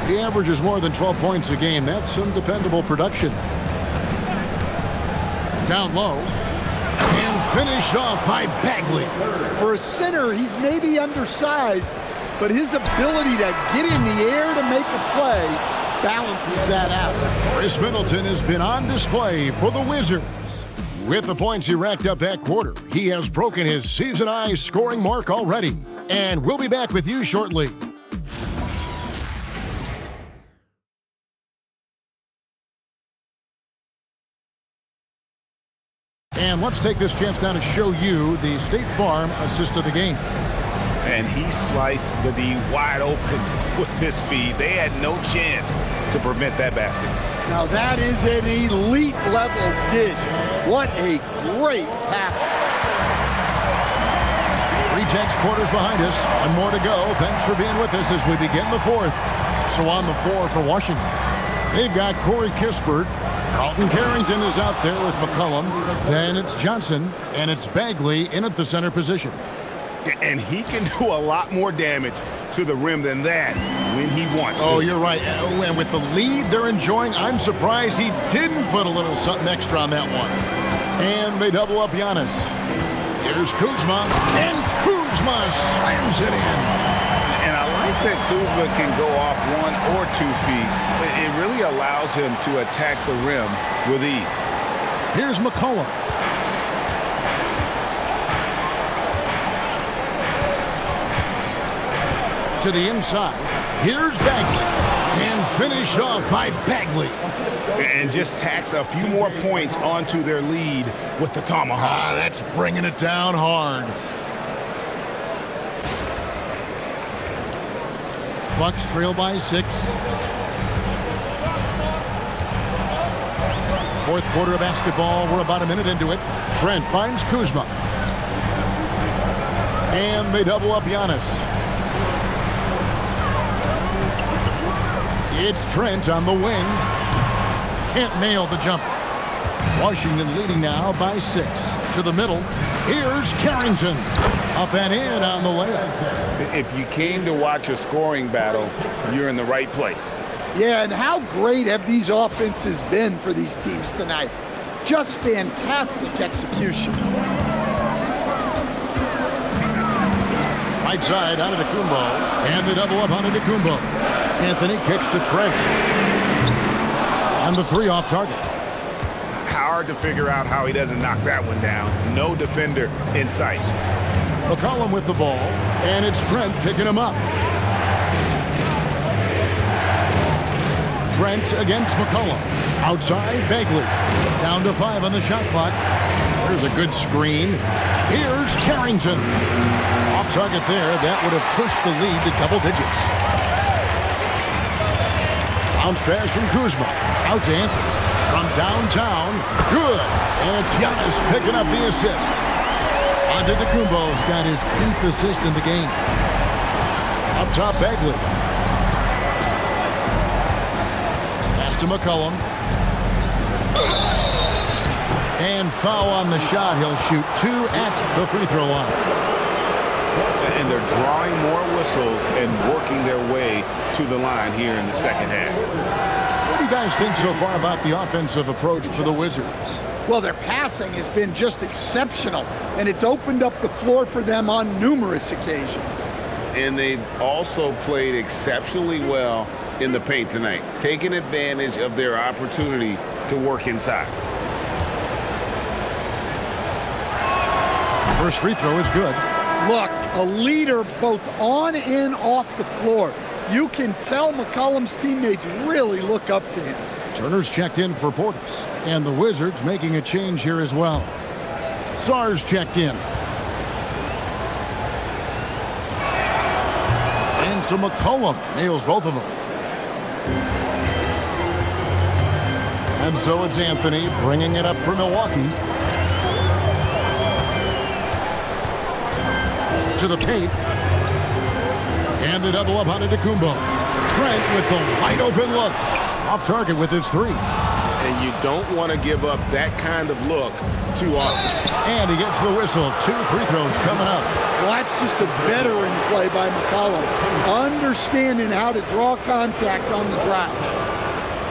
He averages more than 12 points a game. That's some dependable production. Down low. And finished off by Bagley. For a center, he's maybe undersized, but his ability to get in the air to make a play balances that out. Khris Middleton has been on display for the Wizards. With the points he racked up that quarter, he has broken his season-high scoring mark already. And we'll be back with you shortly. And let's take this chance now to show you the State Farm assist of the game. And he sliced the D wide open with this feed. They had no chance to prevent that basket. Now that is an elite level dig. What a great pass. 3 quarters behind us. One more to go. Thanks for being with us as we begin the fourth. So on the floor for Washington, they've got Corey Kispert. Carlton Carrington is out there with McCollum. Then it's Johnson, and it's Bagley in at the center position. And he can do a lot more damage to the rim than that when he wants to. Oh, you're right. And with the lead they're enjoying, I'm surprised he didn't put a little something extra on that one. And they double up Giannis. Here's Kuzma, and Kuzma slams it in. And I like that Kuzma can go off 1 or 2 feet. It really allows him to attack the rim with ease. Here's McCollum. To the inside. Here's Bagley. And finished off by Bagley. And just tacks a few more points onto their lead with the tomahawk. That's bringing it down hard. Bucks trail by 6. Fourth quarter of basketball. We're about a minute into it. Trent finds Kuzma. And they double up Giannis. It's Trent on the wing. Can't nail the jumper. Washington leading now by 6. To the middle. Here's Carrington. Up and in on the layup. If you came to watch a scoring battle, you're in the right place. Yeah, and how great have these offenses been for these teams tonight? Just fantastic execution. Right side, Antetokounmpo. And the double up Antetokounmpo. Anthony kicks to Trent. And the 3 off target. Hard to figure out how he doesn't knock that one down. No defender in sight. McCollum with the ball. And it's Trent picking him up. Trent against McCollum. Outside, Bagley. Down to 5 on the shot clock. There's a good screen. Here's Carrington. Off target there. That would have pushed the lead to double digits. Bounce pass from Kuzma. Out to Anthony. From downtown. Good. And it's Giannis picking up the assist. Antetokounmpo's got his 8th assist in the game. Up top, Bagley. Pass to McCollum. And foul on the shot. He'll shoot 2 at the free throw line. And they're drawing more with muscles and working their way to the line here in the second half. What do you guys think so far about the offensive approach for the Wizards? Well, their passing has been just exceptional, and it's opened up the floor for them on numerous occasions. And they've also played exceptionally well in the paint tonight, taking advantage of their opportunity to work inside. First free throw is good. Look, a leader both on and off the floor. You can tell McCollum's teammates really look up to him. Turner's checked in for Portis, and the Wizards making a change here as well. Sarr's checked in. And so McCollum nails both of them. And so it's Anthony bringing it up for Milwaukee. To the paint. And the double up on Antetokounmpo. Trent with the wide open look. Off target with his three. And you don't want to give up that kind of look too often. And he gets the whistle. 2 free throws coming up. Well, that's just a veteran play by McCollum. Understanding how to draw contact on the drive.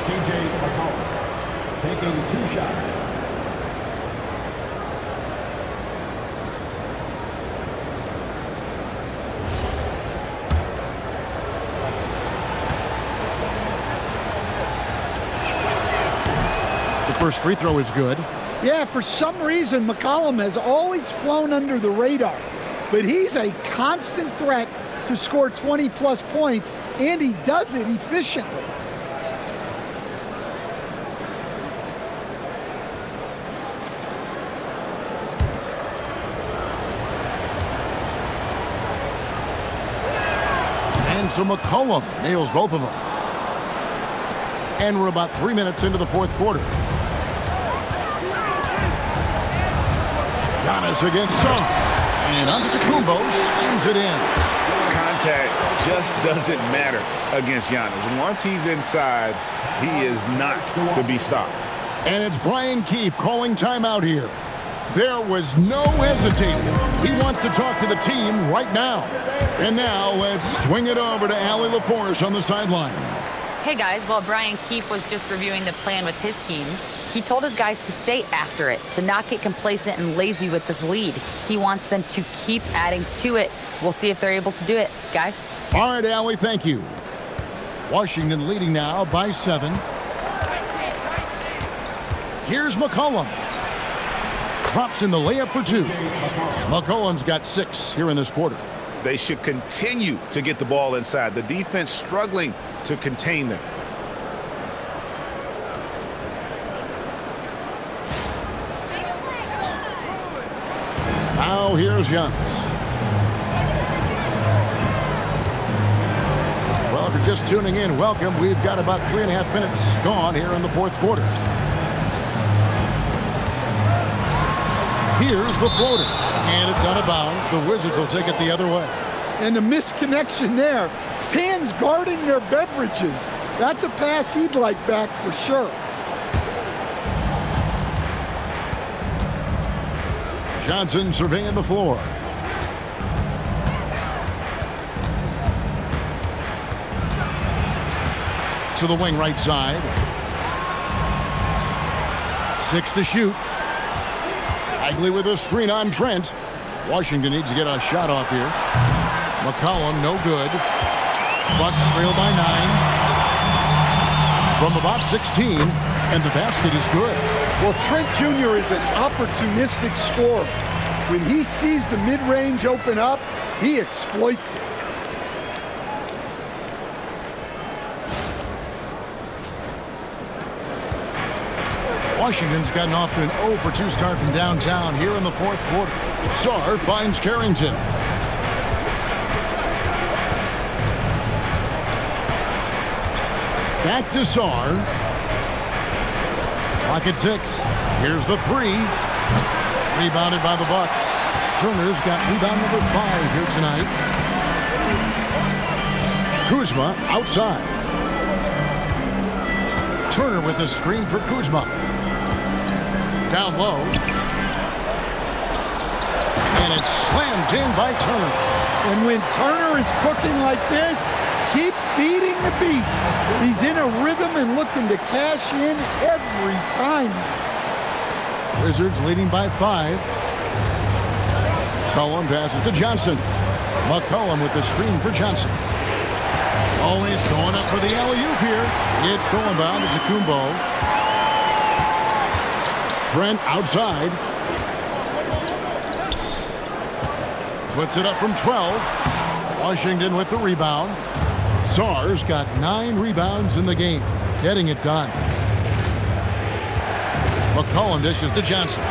CJ McCollum taking 2 shots. First free throw is good. Yeah, for some reason, McCollum has always flown under the radar, but he's a constant threat to score 20-plus points, and he does it efficiently. And so McCollum nails both of them. And we're about 3 minutes into the fourth quarter. Giannis against Sarr. And Antetokounmpo slams it in. Contact just doesn't matter against Giannis. Once he's inside, he is not to be stopped. And it's Brian Keefe calling timeout here. There was no hesitating. He wants to talk to the team right now. And now let's swing it over to Allie LaForce on the sideline. Hey guys, while Brian Keefe was just reviewing the plan with his team, he told his guys to stay after it, to not get complacent and lazy with this lead. He wants them to keep adding to it. We'll see if they're able to do it, guys. All right, Allie, thank you. Washington leading now by 7. Here's McCollum. Drops in the layup for 2. McCollum's got 6 here in this quarter. They should continue to get the ball inside. The defense struggling to contain them. Now here's Giannis. Well, if you're just tuning in, welcome. We've got about 3.5 minutes gone here in the fourth quarter. Here's the floater, and it's out of bounds. The Wizards will take it the other way. And the misconnection there. Fans guarding their beverages. That's a pass he'd like back for sure. Johnson surveying the floor. To the wing right side. 6 to shoot. Bagley with a screen on Trent. Washington needs to get a shot off here. McCollum, no good. Bucks trail by 9. From about 16, and the basket is good. Well, Trent Jr. is an opportunistic scorer. When he sees the mid-range open up, he exploits it. Washington's gotten off to an 0-for-2 start from downtown here in the fourth quarter. Sarr finds Carrington. Back to Sarr. Pocket 6. Here's the 3. Rebounded by the Bucks. Turner's got rebound number 5 here tonight. Kuzma outside. Turner with the screen for Kuzma. Down low. And it's slammed in by Turner. And when Turner is cooking like this, keep feeding the beast. He's in a rhythm and looking to cash in every time. Wizards leading by 5. McCollum passes to Johnson. McCollum with the screen for Johnson. Always going up for the alley-oop here. It's thrown down to Antetokounmpo. Trent outside. Puts it up from 12. Washington with the rebound. Sarr's got 9 rebounds in the game. Getting it done. McCollum dishes to Johnson.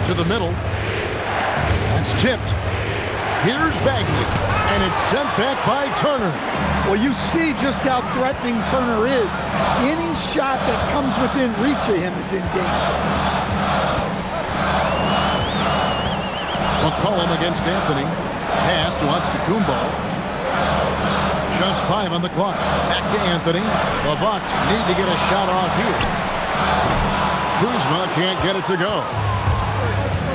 To the middle. It's tipped. Here's Bagley. And it's sent back by Turner. Well, you see just how threatening Turner is. Any shot that comes within reach of him is in danger. McCollum against Anthony. Pass to Antetokounmpo. Just 5 on the clock. Back to Anthony. The Bucks need to get a shot off here. Kuzma can't get it to go.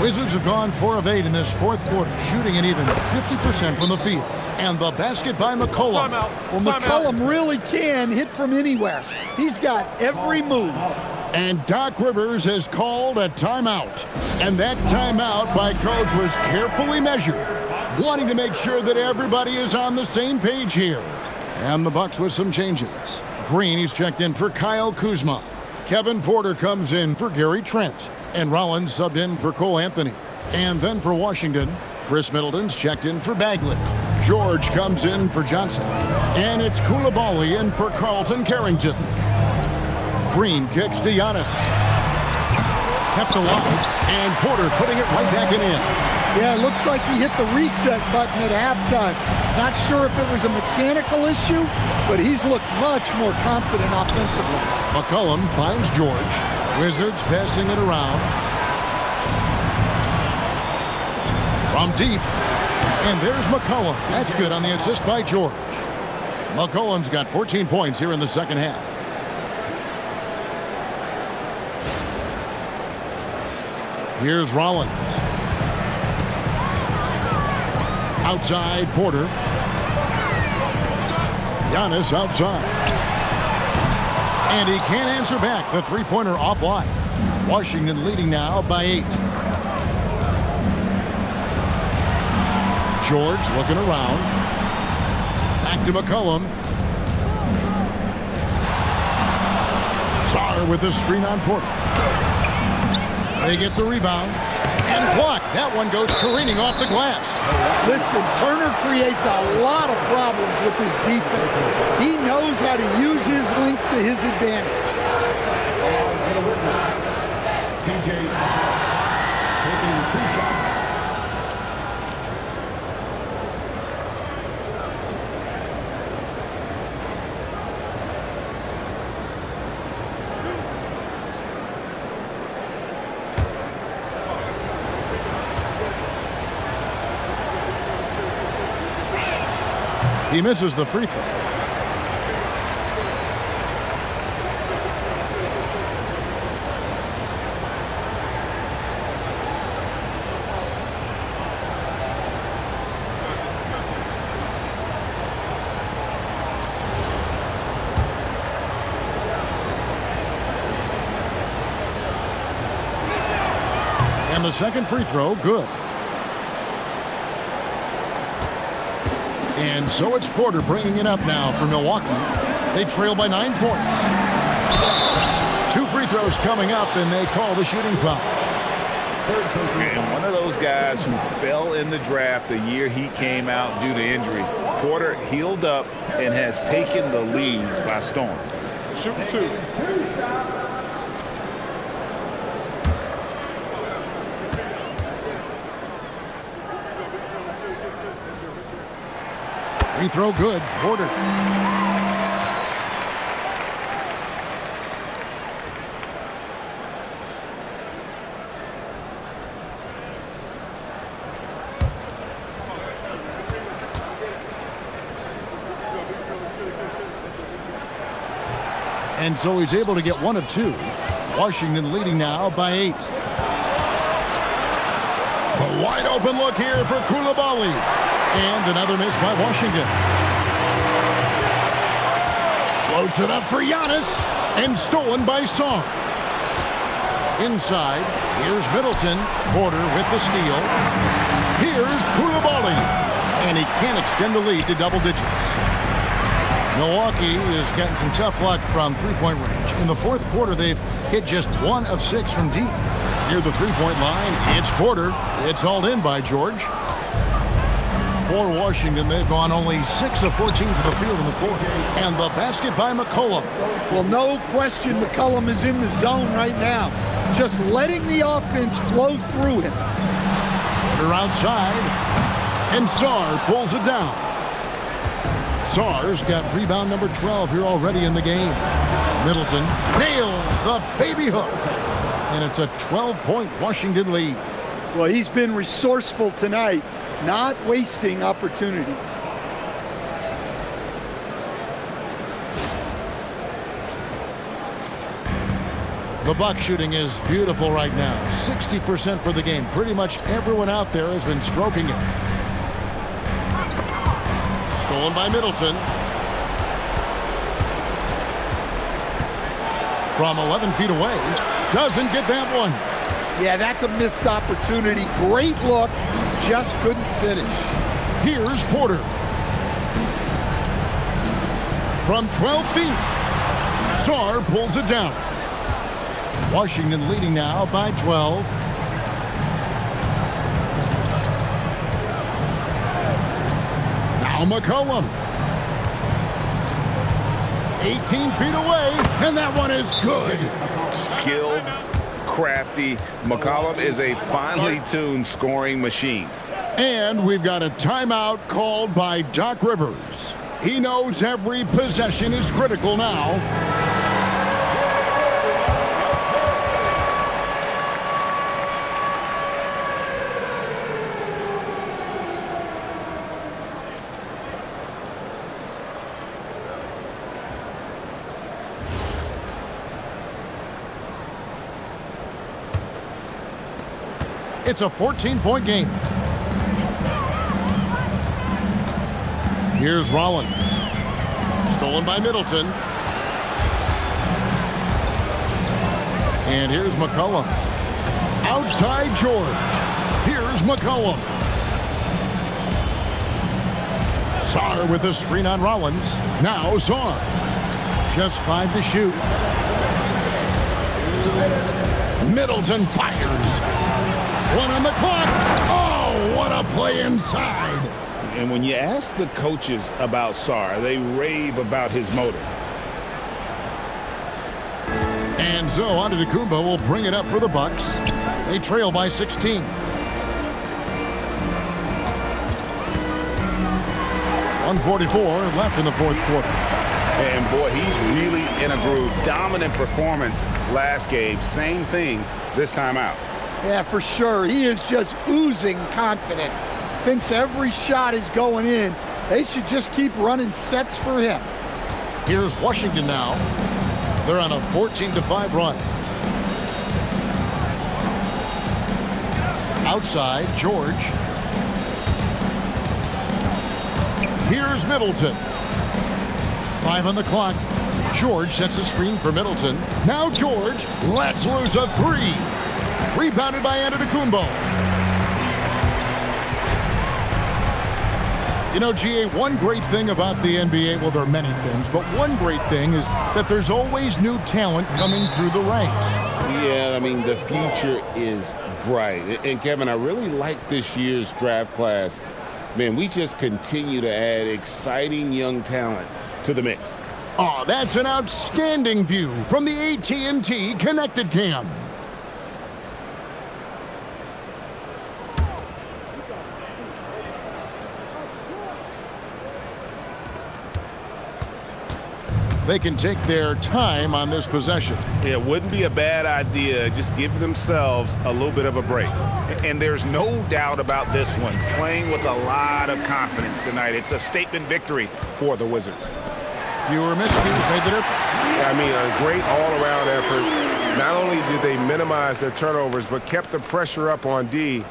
Wizards have gone 4 of 8 in this fourth quarter, shooting an even 50% from the field. And the basket by McCollum. Well, McCollum really can hit from anywhere. He's got every move. And Doc Rivers has called a timeout. And that timeout by coach was carefully measured, wanting to make sure that everybody is on the same page here. And the Bucks with some changes. Green is checked in for Kyle Kuzma. Kevin Porter comes in for Gary Trent. And Rollins subbed in for Cole Anthony. And then for Washington, Khris Middleton's checked in for Bagley. George comes in for Johnson. And it's Coulibaly in for Carlton Carrington. Green kicks to Giannis. Kept alive. And Porter putting it right back in. Yeah, it looks like he hit the reset button at halftime. Not sure if it was a mechanical issue, but he's looked much more confident offensively. McCollum finds George. Wizards passing it around. From deep. And there's McCollum. That's good on the assist by George. McCollum's got 14 points here in the second half. Here's Rollins. Outside Porter. Giannis outside. And he can't answer back. The three-pointer offline. Washington leading now by 8. George looking around. Back to McCollum. Sarr with the screen on Porter. They get the rebound. And blocked. That one goes careening off the glass. Listen, Turner creates a lot of problems with his defense. He knows how to use his length to his advantage. CJ taking 2 shots. He misses the free throw. And the second free throw, good. And so it's Porter bringing it up now for Milwaukee. They trail by 9 points. 2 free throws coming up, and they call the shooting foul. And one of those guys who fell in the draft the year he came out due to injury. Porter healed up and has taken the lead by storm. Shooting 2. Free throw good. Porter. And so he's able to get 1 of 2. Washington leading now by 8. A wide open look here for Coulibaly. And another miss by Washington. Floats it up for Giannis. And stolen by Sarr. Inside, here's Middleton. Porter with the steal. Here's Coulibaly. And he can't extend the lead to double digits. Milwaukee is getting some tough luck from three-point range. In the fourth quarter, they've hit just 1 of 6 from deep. Near the three-point line, it's Porter. It's hauled in by George. For Washington, they've gone only 6 of 14 to the field in the fourth. And the basket by McCollum. Well, no question McCollum is in the zone right now. Just letting the offense flow through him. Porter outside. And Sarr pulls it down. Sarr's got rebound number 12 here already in the game. Middleton nails the baby hook. And it's a 12-point Washington lead. Well, he's been resourceful tonight, not wasting opportunities. The Bucks shooting is beautiful right now. 60% for the game. Pretty much everyone out there has been stroking it. Stolen by Middleton. From 11 feet away. Doesn't get that one. Yeah, that's a missed opportunity. Great look. Just couldn't finish. Here's Porter. From 12 feet. Sarr pulls it down. Washington leading now by 12. Now McCollum. 18 feet away, and that one is good. Skilled, crafty. McCollum is a finely tuned scoring machine. And we've got a timeout called by Doc Rivers. He knows every possession is critical now. It's a 14-point game. Here's Rollins. Stolen by Middleton. And here's McCollum. Outside George. Here's McCollum. Sarr with a screen on Rollins. Now Sarr. Just 5 to shoot. Middleton fires. 1 on the clock. Oh, what a play inside. And when you ask the coaches about Sarr, they rave about his motor. And so Antetokounmpo will bring it up for the Bucks. They trail by 16. 1:44 left in the fourth quarter. And boy, he's really in a groove. Dominant performance last game. Same thing this time out. Yeah, for sure. He is just oozing confidence. Thinks every shot is going in. They should just keep running sets for him. Here's Washington now. They're on a 14-5 run. Outside, George. Here's Middleton. 5 on the clock. George sets a screen for Middleton. Now George lets loose a 3. Rebounded by Antetokounmpo. You know, GA, one great thing about the NBA, well, there are many things, but one great thing is that there's always new talent coming through the ranks. Yeah, I mean, the future is bright. And Kevin, I really like this year's draft class. Man, we just continue to add exciting young talent to the mix. Oh, that's an outstanding view from the AT&T Connected Cam. They can take their time on this possession. It wouldn't be a bad idea. Just give themselves a little bit of a break. And there's no doubt about this one. Playing with a lot of confidence tonight. It's a statement victory for the Wizards. Fewer miscues made the difference. I mean, a great all-around effort. Not only did they minimize their turnovers, but kept the pressure up on D.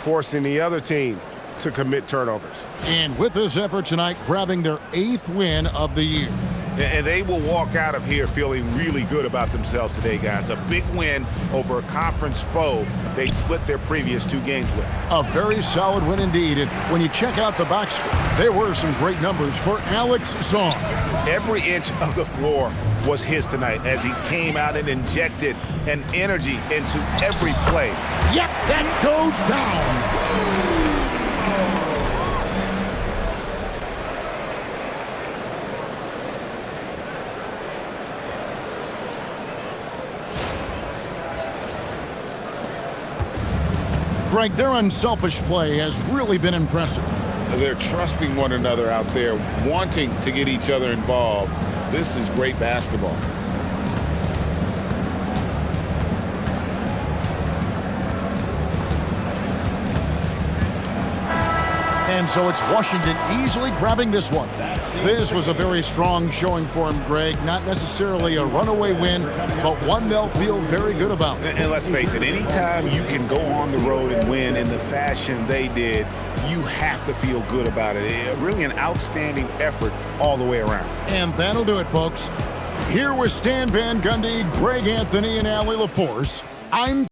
forcing the other team to commit turnovers. And with this effort tonight, grabbing their 8th win of the year. And they will walk out of here feeling really good about themselves today, guys. A big win over a conference foe they split their previous 2 games with. A very solid win indeed. And when you check out the box score, there were some great numbers for Alex Sarr. Every inch of the floor was his tonight as he came out and injected an energy into every play. Yep, that goes down. Greg, their unselfish play has really been impressive. They're trusting one another out there, wanting to get each other involved. This is great basketball. And so it's Washington easily grabbing this one. This was a very strong showing for him, Greg. Not necessarily a runaway win, but one they'll feel very good about. And let's face it, anytime you can go on the road and win in the fashion they did, you have to feel good about it. Really an outstanding effort all the way around. And that'll do it, folks. Here with Stan Van Gundy, Greg Anthony, and Allie LaForce, I'm